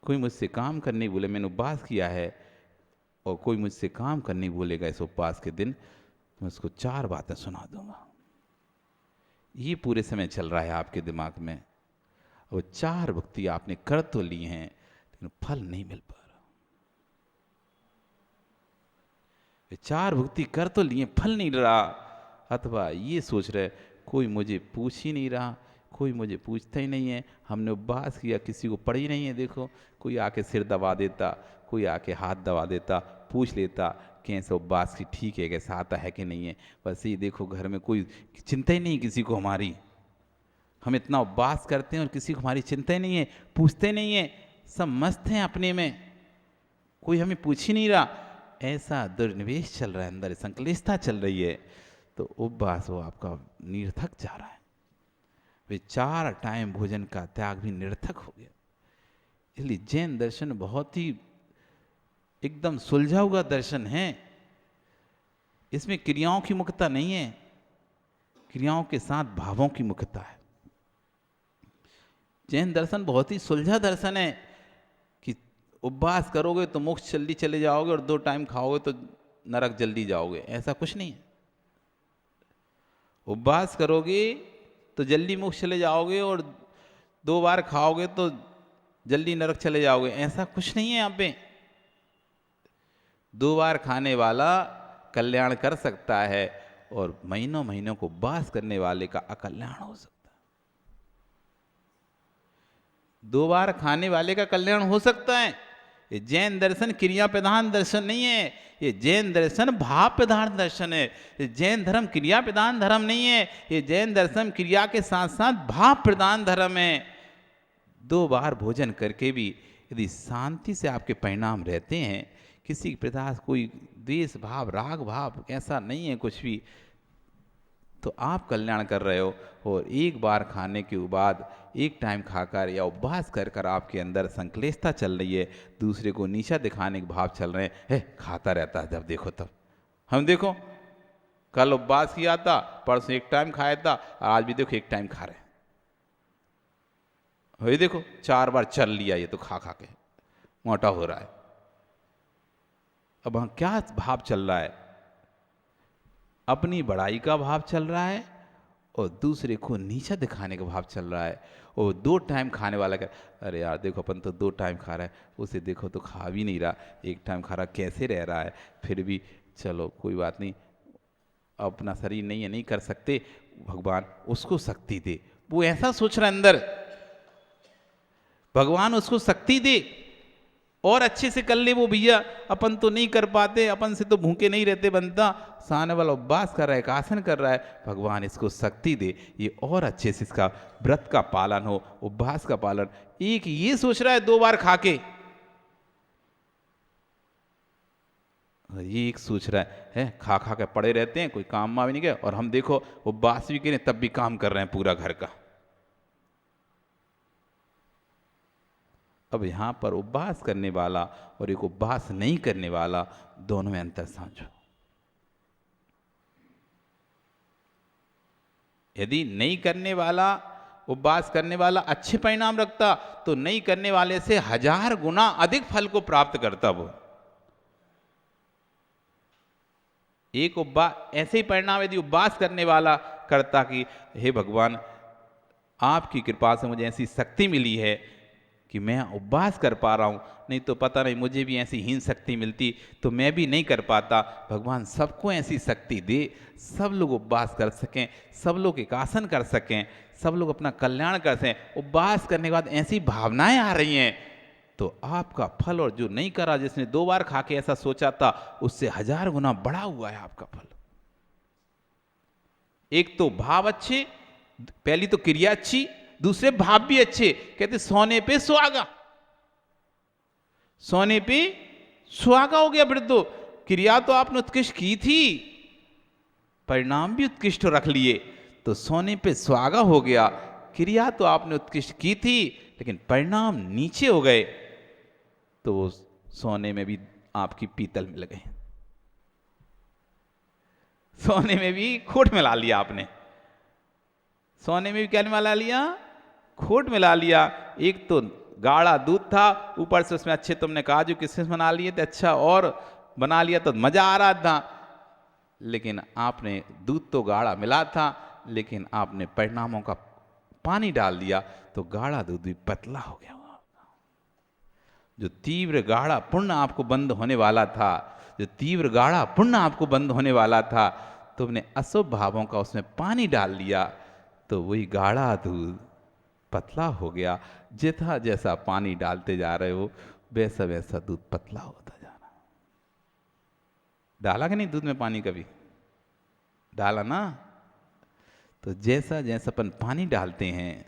कोई मुझसे काम करने बोले, मैंने उपवास किया है और कोई मुझसे काम करने बोलेगा इस उपवास के दिन, तो मैं उसको 4 बातें सुना दूंगा। ये पूरे समय चल रहा है आपके दिमाग में। वो 4 भक्ति आपने कर तो ली हैं, लेकिन फल नहीं मिल पा रहा। 4 भक्ति कर तो लिए, फल नहीं रहा, अथवा ये सोच रहे कोई मुझे पूछ ही नहीं रहा, कोई मुझे पूछता ही नहीं है, हमने उपवास किया किसी को पड़ी नहीं है। देखो कोई आके सिर दबा देता, कोई आके हाथ दबा देता, पूछ लेता कैसे उपवास की ठीक है, कैसा आता है कि नहीं है। बस ये देखो घर में कोई चिंता ही नहीं किसी को हमारी, हम इतना उपवास करते हैं और किसी को हमारी चिंता ही नहीं है, पूछते नहीं है। सब मस्त हैं अपने में, कोई हमें पूछ ही नहीं रहा, ऐसा दुर्निवेश चल रहा है, अंदर संकलिष्ठता चल रही है, तो उपवास वो आपका निरर्थक जा रहा है। वे 4 टाइम भोजन का त्याग भी निरर्थक हो गया। इसलिए जैन दर्शन बहुत ही एकदम सुलझा हुआ दर्शन है। इसमें क्रियाओं की मुख्यता नहीं है, क्रियाओं के साथ भावों की मुख्यता है। जैन दर्शन बहुत ही सुलझा दर्शन है कि उपवास करोगे तो मोक्ष जल्दी चले जाओगे और 2 टाइम खाओगे तो नरक जल्दी जाओगे, ऐसा कुछ नहीं है। उपवास करोगे तो जल्दी मोक्ष चले जाओगे और 2 बार खाओगे तो जल्दी नरक चले जाओगे, ऐसा कुछ नहीं है यहाँ पे। 2 बार खाने वाला कल्याण कर सकता है और महीनों महीनों को उपवास करने वाले का अकल्याण हो सकता है। 2 बार खाने वाले का कल्याण हो सकता है। ये जैन दर्शन क्रिया प्रधान दर्शन नहीं है, ये जैन दर्शन भाव प्रधान दर्शन है। ये जैन धर्म क्रिया प्रधान धर्म नहीं है, ये जैन दर्शन क्रिया के साथ साथ भाव प्रधान धर्म है। 2 बार भोजन करके भी यदि शांति से आपके परिणाम रहते हैं, किसी प्रकार कोई द्वेष भाव राग भाव ऐसा नहीं है कुछ भी, तो आप कल्याण कर रहे हो। और 1 बार खाने के बाद 1 टाइम खाकर या उपवास कर कर आपके अंदर संकलेशता चल रही है, दूसरे को नीचा दिखाने के भाव चल रहे हैं, खाता रहता है जब देखो तब। हम देखो कल उपवास किया था, परसों 1 टाइम खाया था, आज भी देखो 1 टाइम खा रहे हैं। वही देखो 4 बार चल लिया ये तो खा खा के मोटा हो रहा है। अब हम क्या भाव चल रहा है? अपनी बड़ाई का भाव चल रहा है और दूसरे को नीचा दिखाने का भाव चल रहा है। और 2 टाइम खाने वाला का, अरे यार देखो अपन तो 2 टाइम खा रहा है, उसे देखो तो खा भी नहीं रहा, 1 टाइम खा रहा, कैसे रह रहा है। फिर भी चलो कोई बात नहीं, अपना शरीर नहीं है, नहीं कर सकते, भगवान उसको शक्ति दे। वो ऐसा सोच रहा है अंदर, भगवान उसको शक्ति दे और अच्छे से कर ले वो भैया, अपन तो नहीं कर पाते, अपन से तो भूखे नहीं रहते बनता, सामने वाला उपवास कर रहा है, एक आसन कर रहा है, भगवान इसको शक्ति दे, ये और अच्छे से इसका व्रत का पालन हो, उपवास का पालन। एक ये सोच रहा है 2 बार खा के, ये एक सोच रहा है खा खा के पड़े रहते हैं, कोई काम में भी नहीं गए, और हम देखो उपवास भी करें तब भी काम कर रहे हैं पूरा घर का। अब यहां पर उपवास करने वाला और एक उपवास नहीं करने वाला, दोनों में अंतर समझो। यदि नहीं करने वाला उपवास करने वाला अच्छे परिणाम रखता, तो नहीं करने वाले से 1000 गुना अधिक फल को प्राप्त करता। वो एक उपवास ऐसे ही परिणाम यदि उपवास करने वाला करता कि हे भगवान आपकी कृपा से मुझे ऐसी शक्ति मिली है कि मैं उपवास कर पा रहा हूँ, नहीं तो पता नहीं मुझे भी ऐसी हीन शक्ति मिलती तो मैं भी नहीं कर पाता। भगवान सबको ऐसी शक्ति दे, सब लोग उपवास कर सकें, सब लोग एक आसन कर सकें, सब लोग अपना कल्याण कर सकें। उपवास करने के बाद ऐसी भावनाएं आ रही हैं तो आपका फल, और जो नहीं करा, जिसने 2 बार खा के ऐसा सोचा था, उससे 1000 गुना बढ़ा हुआ है आपका फल। एक तो भाव अच्छे, पहली तो क्रिया अच्छी, दूसरे भाव भी अच्छे। कहते सोने पे सुहागा, सोने पे सुहागा हो गया। फिर तो क्रिया तो आपने उत्कृष्ट की थी, परिणाम भी उत्कृष्ट रख लिए, तो सोने पे सुहागा हो गया। क्रिया तो आपने उत्कृष्ट की थी लेकिन परिणाम नीचे हो गए, तो वो सोने में भी आपकी पीतल मिल गए, सोने में भी खोट मिला लिया आपने, सोने में भी क्या मिला लिया, खोट मिला लिया। एक तो गाढ़ा दूध था, ऊपर से उसमें अच्छे तुमने काजू किशमिश बना लिए थे, अच्छा और बना लिया तो मजा आ रहा था, लेकिन आपने दूध तो गाढ़ा मिला था, लेकिन आपने परिणामों का पानी डाल दिया तो गाढ़ा दूध भी पतला हो गया। जो तीव्र गाढ़ा पुण्य आपको बंद होने वाला था, जो तीव्र गाढ़ा पुण्य आपको बंद होने वाला था, तुमने अशुभ भावों का उसमें पानी डाल दिया तो वही गाढ़ा दूध पतला हो गया। जितना जैसा पानी डालते जा रहे हो वैसा वैसा दूध पतला होता जा रहा। डाला कि नहीं दूध में पानी? कभी डाला ना? तो जैसा जैसा अपन पानी डालते हैं,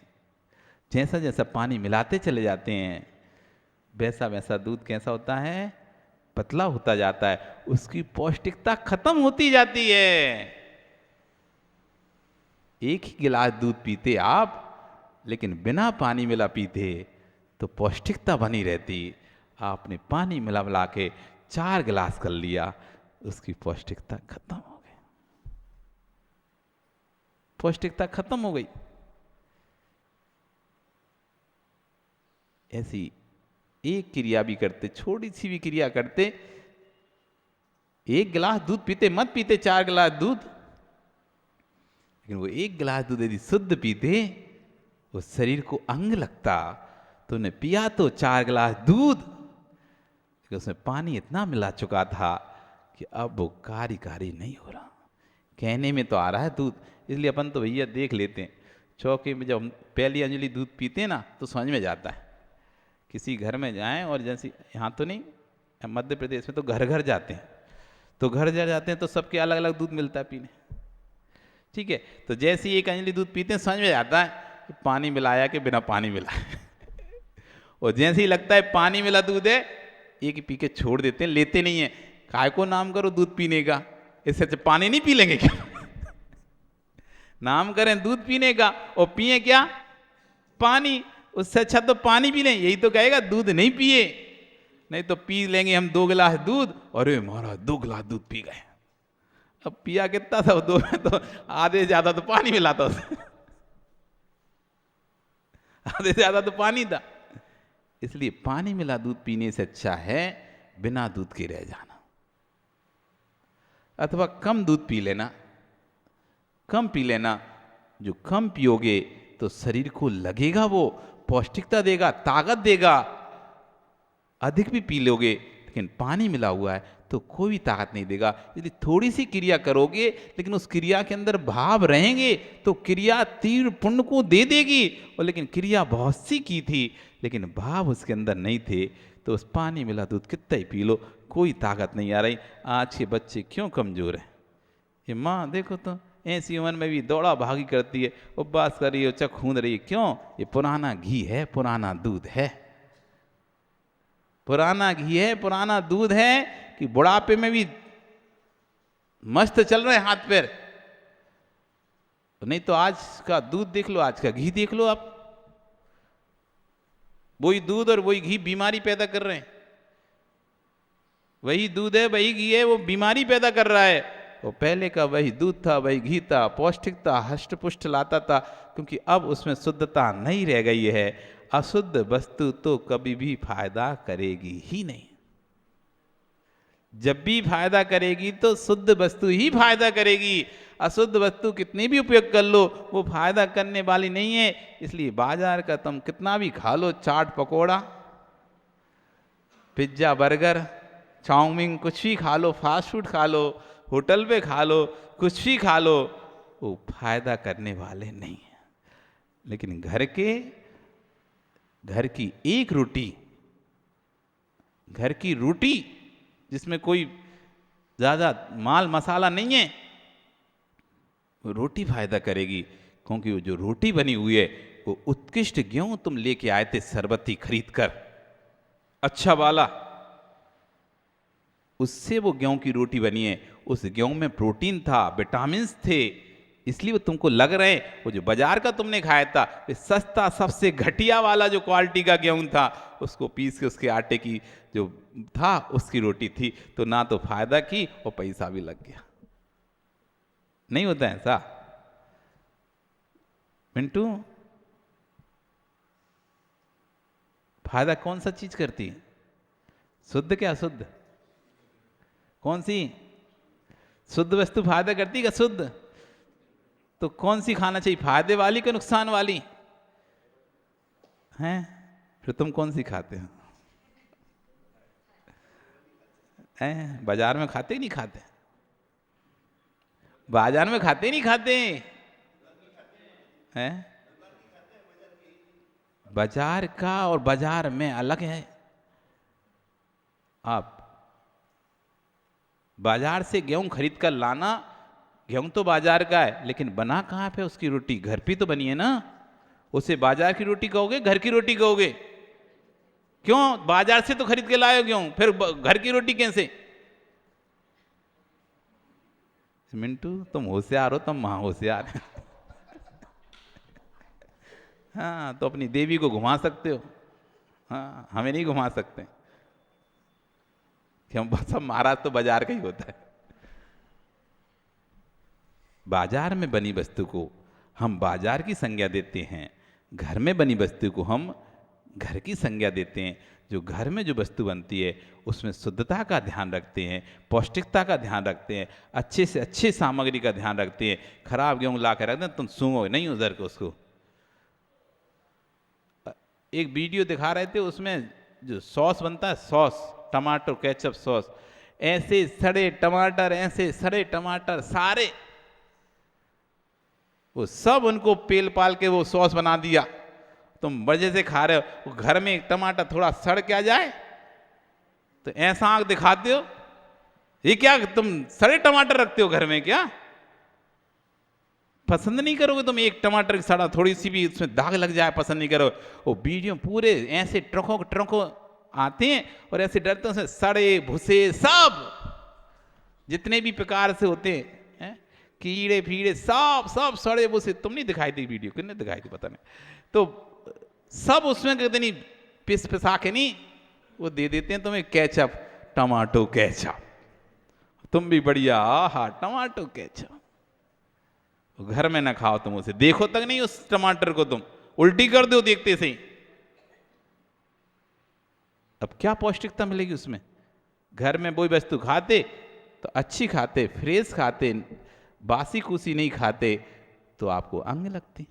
जैसा जैसा पानी मिलाते चले जाते हैं, वैसा वैसा दूध कैसा होता है, पतला होता जाता है, उसकी पौष्टिकता खत्म होती जाती है। एक ही गिलास दूध पीते आप, लेकिन बिना पानी मिला पीते तो पौष्टिकता बनी रहती। आपने पानी मिला मिला के 4 गिलास कर लिया, उसकी पौष्टिकता खत्म हो गई, पौष्टिकता खत्म हो गई। ऐसी एक क्रिया भी करते, छोटी सी भी क्रिया करते, 1 गिलास दूध पीते, मत पीते 4 गिलास दूध, लेकिन वो 1 गिलास दूध यदि शुद्ध पीते, वो शरीर को अंग लगता। तो उन्हें पिया तो 4 गिलास दूध, लेकिन उसमें पानी इतना मिला चुका था कि अब वो कार्यकारी नहीं हो रहा। कहने में तो आ रहा है दूध, इसलिए अपन तो भैया देख लेते हैं, चौके में जब हम पहली अंजलि दूध पीते हैं ना, तो समझ में जाता है। किसी घर में जाएं, और जैसे यहाँ तो नहीं, मध्य प्रदेश में तो घर घर जाते हैं, तो घर घर जाते हैं तो सबके अलग अलग दूध मिलता है पीने, ठीक है। तो जैसे ही एक अंजलि दूध पीते हैं, समझ में जाता है कि पानी मिलाया कि बिना पानी मिलाया। और जैसे ही लगता है पानी मिला दूध है, एक ही पी के छोड़ देते हैं, लेते नहीं है। काय को नाम करो दूध पीने का, इससे अच्छा पानी नहीं पी लेंगे क्या? नाम करें दूध पीने का और पिए क्या? पानी। उससे अच्छा तो पानी पी लें, यही तो कहेगा दूध नहीं पिए। नहीं तो पी लेंगे हम 2 गिलास दूध, अरे महाराज 2 गिलास दूध पी गए। अब पिया कितना था? 2 में तो आधे से ज्यादा तो पानी मिला था उसमें, आधे से ज्यादा तो पानी था। इसलिए पानी मिला दूध पीने से अच्छा है बिना दूध के रह जाना, अथवा कम दूध पी लेना, कम पी लेना। जो कम पियोगे तो शरीर को लगेगा, वो पौष्टिकता देगा, ताकत देगा। अधिक भी पी लोगे, लेकिन पानी मिला हुआ है तो कोई भी ताकत नहीं देगा। यदि थोड़ी सी क्रिया करोगे, लेकिन उस क्रिया के अंदर भाव रहेंगे, तो क्रिया तीव्र पुण्य को दे देगी। और लेकिन क्रिया बहुत सी की थी, लेकिन भाव उसके अंदर नहीं थे, तो उस पानी मिला दूध कितना ही पी लो, कोई ताकत नहीं आ रही। आज के बच्चे क्यों कमजोर हैं? ये माँ देखो तो ऐसी उम्र में भी दौड़ा भागी करती है, उपवास कर रही है, चक खूंद रही है, क्यों? ये पुराना घी है, पुराना दूध है, पुराना घी है, पुराना दूध है, कि बुढ़ापे में भी मस्त चल रहे हाथ पैर। नहीं तो आज का दूध देख लो, आज का घी देख लो आप, वही दूध और वही घी बीमारी पैदा कर रहे हैं। वही दूध है, वही घी है, वो बीमारी पैदा कर रहा है। वो पहले का वही दूध था, वही घी था, पौष्टिकता हष्ट पुष्ट लाता था, क्योंकि अब उसमें शुद्धता नहीं रह गई है। अशुद्ध वस्तु तो कभी भी फायदा करेगी ही नहीं। जब भी फायदा करेगी तो शुद्ध वस्तु ही फायदा करेगी। अशुद्ध वस्तु कितनी भी उपयोग कर लो, वो फायदा करने वाली नहीं है। इसलिए बाजार का तुम कितना भी खा लो, चाट पकोड़ा, पिज्जा, बर्गर, चाउमीन, कुछ भी खा लो, फास्ट फूड खा लो, होटल पे खा लो, कुछ भी खा लो, वो फायदा करने वाले नहीं है। लेकिन घर की एक रोटी, घर की रोटी जिसमें कोई ज्यादा माल मसाला नहीं है, वो रोटी फायदा करेगी। क्योंकि वो जो रोटी बनी हुई है, वो उत्कृष्ट गेहूं तुम लेके आए थे सरबती खरीद कर, अच्छा वाला, उससे वो गेहूं की रोटी बनी है। उस गेहूं में प्रोटीन था, विटामिन थे, इसलिए वो तुमको लग रहे हैं। वो जो बाजार का तुमने खाया था, सस्ता, सबसे घटिया वाला जो क्वालिटी का गेहूं था, उसको पीस के उसके आटे की जो था उसकी रोटी थी, तो ना तो फायदा की और पैसा भी लग गया। नहीं होता है ऐसा मिंटू? फायदा कौन सा चीज करती है? शुद्ध क्या अशुद्ध? कौन सी शुद्ध वस्तु फायदा करती है? शुद्ध तो कौन सी खाना चाहिए, फायदे वाली कि नुकसान वाली? हैं? फिर तुम कौन सी खाते हो? बाजार में खाते ही नहीं खाते? बाजार में खाते ही नहीं खाते हैं? बाजार का और बाजार में अलग है। आप बाजार से गेहूं खरीद कर लाना, गेहूं तो बाजार का है, लेकिन बना कहाँ पे उसकी रोटी? घर पे तो बनी है ना। उसे बाजार की रोटी कहोगे, घर की रोटी कहोगे? क्यों? बाजार से तो खरीद के लाए हो, क्यों? फिर घर की रोटी कैसे? मिंटू तुम होशियार हो, तुम महा होशियार है। हाँ, तो अपनी देवी को घुमा सकते हो, हाँ हमें नहीं घुमा सकते कि हम सब महाराज तो बाजार का ही होता है। बाजार में बनी वस्तु को हम बाजार की संज्ञा देते हैं, घर में बनी वस्तु को हम घर की संज्ञा देते हैं। जो घर में जो वस्तु बनती है उसमें शुद्धता का ध्यान रखते हैं, पौष्टिकता का ध्यान रखते हैं, अच्छे से अच्छे सामग्री का ध्यान रखते हैं। खराब गेहूं ला कर रख दें, तुम सूंघो नहीं उधर को उसको। एक वीडियो दिखा रहे थे, उसमें जो सॉस बनता है, सॉस टमाटर केचप सॉस, ऐसे सड़े टमाटर, ऐसे सड़े टमाटर सारे, वो सब उनको पेल पाल के वो सॉस बना दिया। तुम मजे से खा रहे हो, घर में एक टमाटर थोड़ा सड़ के आ जाए तो ऐसा आंख दिखाते हो, ये क्या तुम सड़े टमाटर रखते हो घर में क्या? पसंद नहीं करोगे तुम एक टमाटर की सड़ा, थोड़ी सी भी उसमें दाग लग जाए पसंद नहीं करो। वो वीडियो पूरे ऐसे ट्रकों ट्रकों आते हैं और ऐसे डरते हैं, सड़े भूसे सब जितने भी प्रकार से होते हैं, कीड़े फीड़े सब सब सड़े भूसे। तुम नहीं दिखाई थी वीडियो, किसने दिखाई थी पता नहीं, तो सब उसमें कहते नहीं पिस पिसा के नहीं वो दे देते हैं तुम्हें केचप, टमाटो केचप, तुम भी बढ़िया, हाँ टमाटो केचप। घर में ना खाओ तुम उसे, देखो तक नहीं उस टमाटर को, तुम उल्टी कर दो देखते से ही। अब क्या पौष्टिकता मिलेगी उसमें? घर में वही वस्तु खाते तो अच्छी खाते, फ्रेश खाते, बासी कुसी नहीं खाते तो आपको अंग लगती।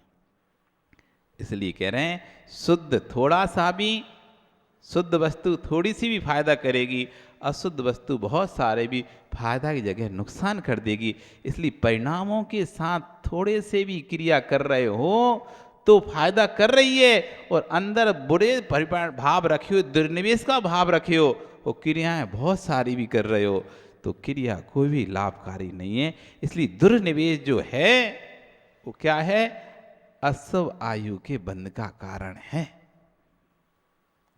इसलिए कह रहे हैं शुद्ध थोड़ा सा भी, शुद्ध वस्तु थोड़ी सी भी फायदा करेगी, अशुद्ध वस्तु बहुत सारे भी फायदा की जगह नुकसान कर देगी। इसलिए परिणामों के साथ थोड़े से भी क्रिया कर रहे हो तो फायदा कर रही है, और अंदर बुरे भाव रखे हो, दुर्निवेश का भाव रखे हो, वो क्रियाएं बहुत सारी भी कर रहे हो तो क्रिया कोई भी लाभकारी नहीं है। इसलिए दुर्निवेश जो है वो क्या है? अशुभ आयु के बंध का कारण है।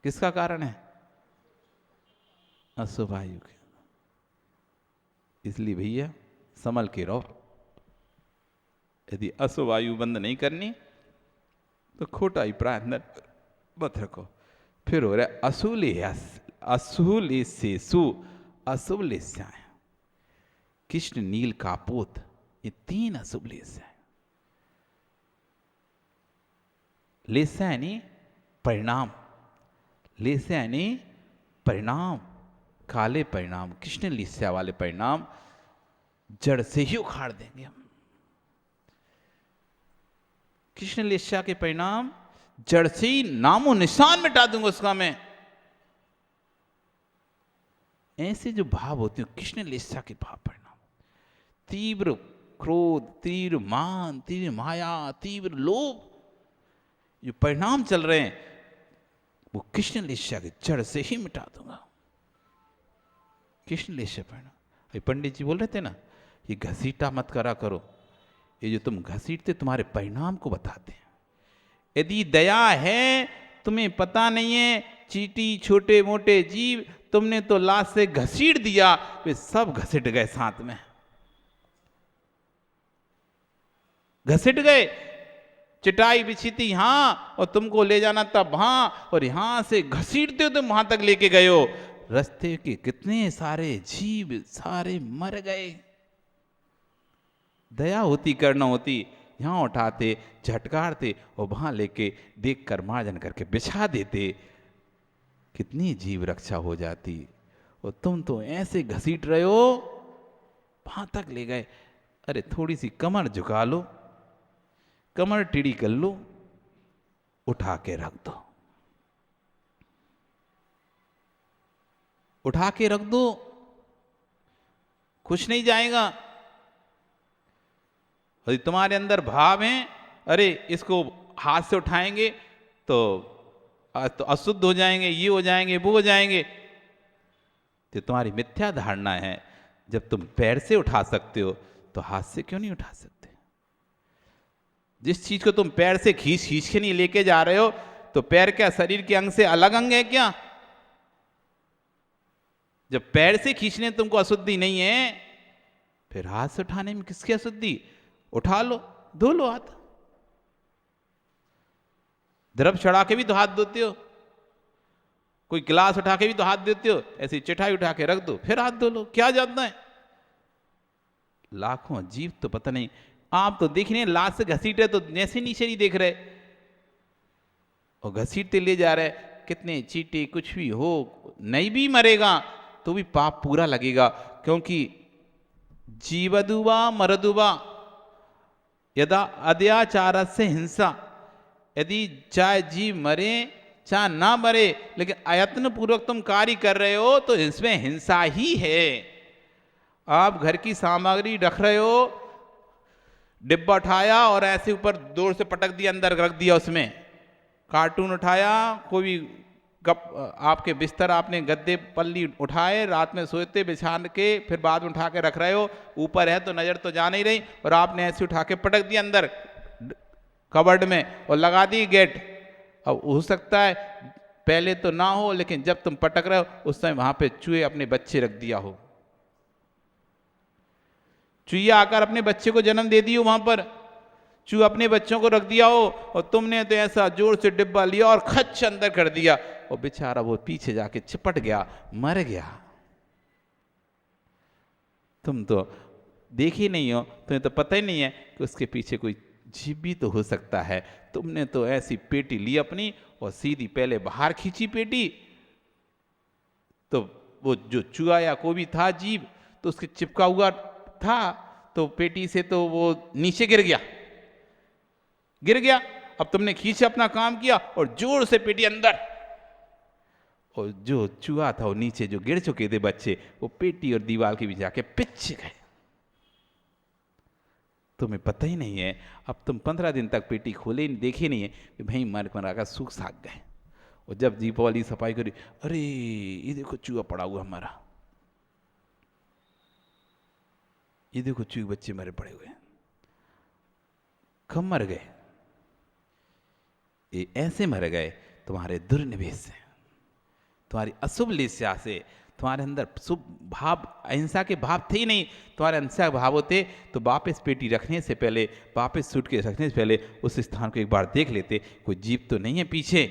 किसका कारण है? अशुभ आयु के। इसलिए भैया संभल के रहो, यदि अशुभ आयु बंद नहीं करनी तो खोटा अभिप्राय अंदर मत रखो। फिर हो रहा है असूल से सु अशुभ लेस्याएं, कृष्ण नील कापोत, ये 3 अशुभ लेस्याएं। लेस्या यानी परिणाम, लेस्या यानी परिणाम, काले परिणाम, कृष्ण लेस्या वाले परिणाम जड़ से ही उखाड़ देंगे हम। कृष्ण लेस्या के परिणाम जड़ से ही नामो निशान मिटा दूंगा उसका मैं। ऐसे जो भाव होते हैं कृष्ण लेस्या के भाव परिणाम, तीव्र क्रोध, तीव्र मान, तीव्र माया, तीव्र लोभ, जो परिणाम चल रहे हैं वो कृष्ण लेस्या के जड़ से ही मिटा दूंगा। कृष्ण लेस्या परिणाम। पंडित जी बोल रहे थे ना, ये घसीटा मत करा करो, ये जो तुम घसीटते तुम्हारे परिणाम को बताते हैं। यदि दया है, तुम्हें पता नहीं है, चींटी छोटे मोटे जीव तुमने तो लाश से घसीट दिया, वे सब घसीट गए साथ में, घसीट गए। चटाई बिछी थी यहां और तुमको ले जाना था वहां, और यहां से घसीटते हो तुम वहां तक लेके गए हो। रास्ते के कितने सारे जीव सारे मर गए। दया होती, करना होती, यहां उठाते, झटकारते और वहां लेके देख कर मार्जन करके बिछा देते, कितनी जीव रक्षा हो जाती। और तुम तो ऐसे घसीट रहे हो, वहां तक ले गए। अरे थोड़ी सी कमर झुका लो, कमर टेढ़ी कर लो, उठा के रख दो, उठा के रख दो, कुछ नहीं जाएगा। यदि तुम्हारे अंदर भाव हैं, अरे इसको हाथ से उठाएंगे तो अशुद्ध हो जाएंगे, ये हो जाएंगे, वो हो जाएंगे, तो तुम्हारी मिथ्या धारणा है। जब तुम पैर से उठा सकते हो तो हाथ से क्यों नहीं उठा सकते? जिस चीज को तुम पैर से खींच खींच के नहीं लेके जा रहे हो, तो पैर क्या शरीर के अंग से अलग अंग है क्या? जब पैर से खींचने तुमको अशुद्धि नहीं है, फिर हाथ से उठाने में किसकी अशुद्धि? उठा लो, धो लो हाथ। द्रव चढ़ा के भी तो हाथ धोते हो, कोई गिलास उठा के भी तो हाथ देते हो, ऐसी चटाई उठा के रख दो फिर हाथ धो लो, क्या जाता है? लाखों जीव तो पता नहीं, आप तो देख रहे हैं लाश से घसीटे तो जैसे नीचे नहीं देख रहे, और घसीटते ले जा रहे, कितने चीटे कुछ भी हो, नहीं भी मरेगा तो भी पाप पूरा लगेगा, क्योंकि जीवदुवा मरदुवा यदा अत्याचार से हिंसा, यदि चाहे जीव मरे चाहे ना मरे, लेकिन अयत्न पूर्वक तुम कार्य कर रहे हो तो इसमें हिंसा ही है। आप घर की सामग्री रख रहे हो, डिब्बा उठाया और ऐसे ऊपर जोर से पटक दिया, अंदर रख दिया, उसमें कार्टून उठाया, कोई भी आपके बिस्तर, आपने गद्दे पल्ली उठाए, रात में सोते बिछान के फिर बाद में उठा के रख रहे हो, ऊपर है तो नजर तो जा नहीं रही, और आपने ऐसे उठा के पटक दिया अंदर कबर्ड में और लगा दी गेट। अब हो सकता है पहले तो ना हो, लेकिन जब तुम पटक रहे हो उस समय वहां पे चूहे अपने बच्चे रख दिया हो, चूहिया आकर अपने बच्चे को जन्म दे दियो वहां पर, चूहे अपने बच्चों को रख दिया हो, और तुमने तो ऐसा जोर से डिब्बा लिया और खच अंदर कर दिया, और बेचारा वो पीछे जाके चिपट गया, मर गया। तुम तो देखे नहीं हो, तुम्हें तो पता ही नहीं है कि उसके पीछे कोई जीव भी तो हो सकता है। तुमने तो ऐसी पेटी ली अपनी और सीधी पहले बाहर खींची पेटी, तो वो जो चूहा या कोई भी था जीव तो उसके चिपका हुआ था, तो पेटी से तो वो नीचे गिर गया। अब तुमने खींचे, अपना काम किया और जोर से पेटी अंदर, और जो चूहा था वो नीचे जो गिर चुके थे बच्चे, वो पेटी और दीवार के बीच जाके पिच गए। तुम्हें पता ही नहीं है, अब तुम 15 दिन तक पेटी खोले देखे नहीं है कि भाई मरा का सूख साग गए, और जब दीपावली सफाई करी, अरे ये देखो चूहा पड़ा हुआ हमारा, ये देखो चूहे बच्चे मरे पड़े हुए, कब मर गए? ये ऐसे मर गए तुम्हारे दुर्निवेश से, तुम्हारी अशुभ लेस्या से, तुम्हारे अंदर शुभ भाव, अहिंसा के भाव थे ही नहीं, तुम्हारे अहिंसा भाव होते तो वापस पेटी रखने से पहले, वापस सूटकेस रखने से पहले उस स्थान को एक बार देख लेते, कोई जीव तो नहीं है पीछे,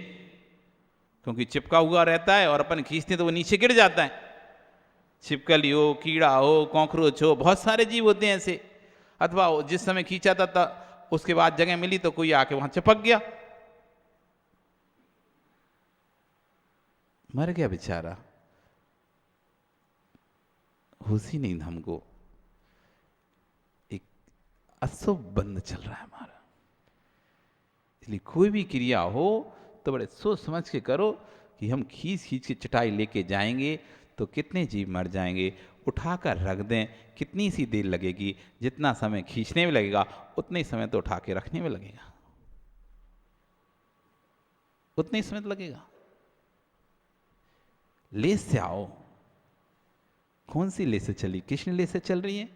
क्योंकि चिपका हुआ रहता है और अपन खींचते तो वो नीचे गिर जाता है। छिपकली हो, कीड़ा हो, कॉकरोच हो, बहुत सारे जीव होते हैं ऐसे, अथवा जिस समय खींचा था उसके बाद जगह मिली तो कोई आके वहां चिपक गया, मर गया बेचारा, होश ही नहीं हमको। एक अशुभ बंध चल रहा है हमारा, इसलिए कोई भी क्रिया हो तो बड़े सोच समझ के करो कि हम खींच खींच के चटाई लेके जाएंगे तो कितने जीव मर जाएंगे, उठाकर रख दें, कितनी सी देर लगेगी, जितना समय खींचने में लगेगा उतने ही समय तो उठा के रखने में लगेगा, उतने ही समय तो लगेगा। लेस से आओ, कौन सी लेसे चली? कृष्ण लेसे चल रही है,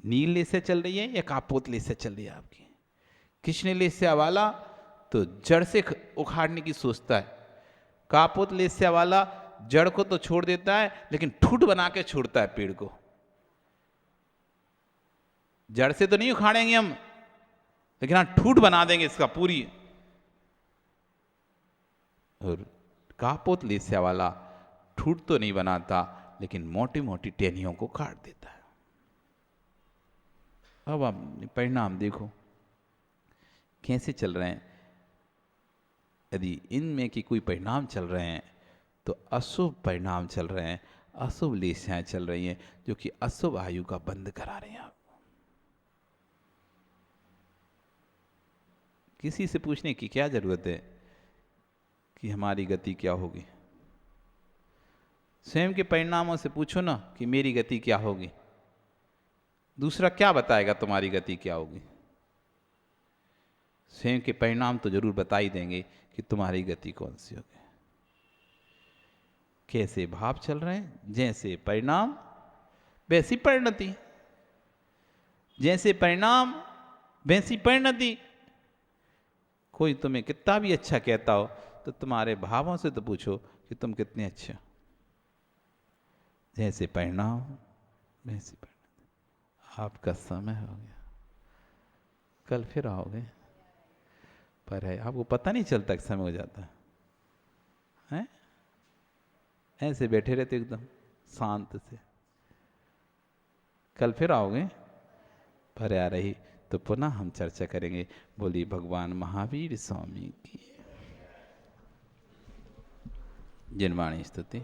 नील लेसे चल रही है, या कापोत लेसे चल रही है आपकी? कृष्ण लेस्या वाला तो जड़ से उखाड़ने की सोचता है, कापोत लेस्या वाला जड़ को तो छोड़ देता है लेकिन ठूठ बना के छोड़ता है पेड़ को। जड़ से तो नहीं उखाड़ेंगे हम, लेकिन हाँ ठूठ बना देंगे इसका पूरी। और कापोत लेस्या वाला ठूठ तो नहीं बनाता, लेकिन मोटी मोटी टहनियों को काट देता है। अब आप परिणाम देखो कैसे चल रहे हैं। यदि इनमें की कोई परिणाम चल रहे हैं तो अशुभ परिणाम चल रहे हैं, अशुभ लेस्याएं चल रही हैं, जो कि अशुभ आयु का बंध करा रहे हैं आपको। किसी से पूछने की क्या जरूरत है कि हमारी गति क्या होगी? स्वयं के परिणामों से पूछो ना कि मेरी गति क्या होगी। दूसरा क्या बताएगा तुम्हारी गति क्या होगी? स्वयं के परिणाम तो जरूर बता ही देंगे कि तुम्हारी गति कौन सी होगी। कैसे भाव चल रहे हैं, जैसे परिणाम वैसी परिणति, जैसे परिणाम वैसी परिणति। कोई तुम्हें कितना भी अच्छा कहता हो तो तुम्हारे भावों से तो पूछो कि तुम कितने अच्छे हो। जैसे पढ़ना हो वैसे पढ़ना। आपका समय हो गया, कल फिर आओगे। पर है आपको पता नहीं चलता कि समय हो जाता है, ऐसे बैठे रहते एकदम शांत से। कल फिर आओगे, पर आ रही तो पुनः हम चर्चा करेंगे। बोली भगवान महावीर स्वामी की जिनवाणी स्तुति।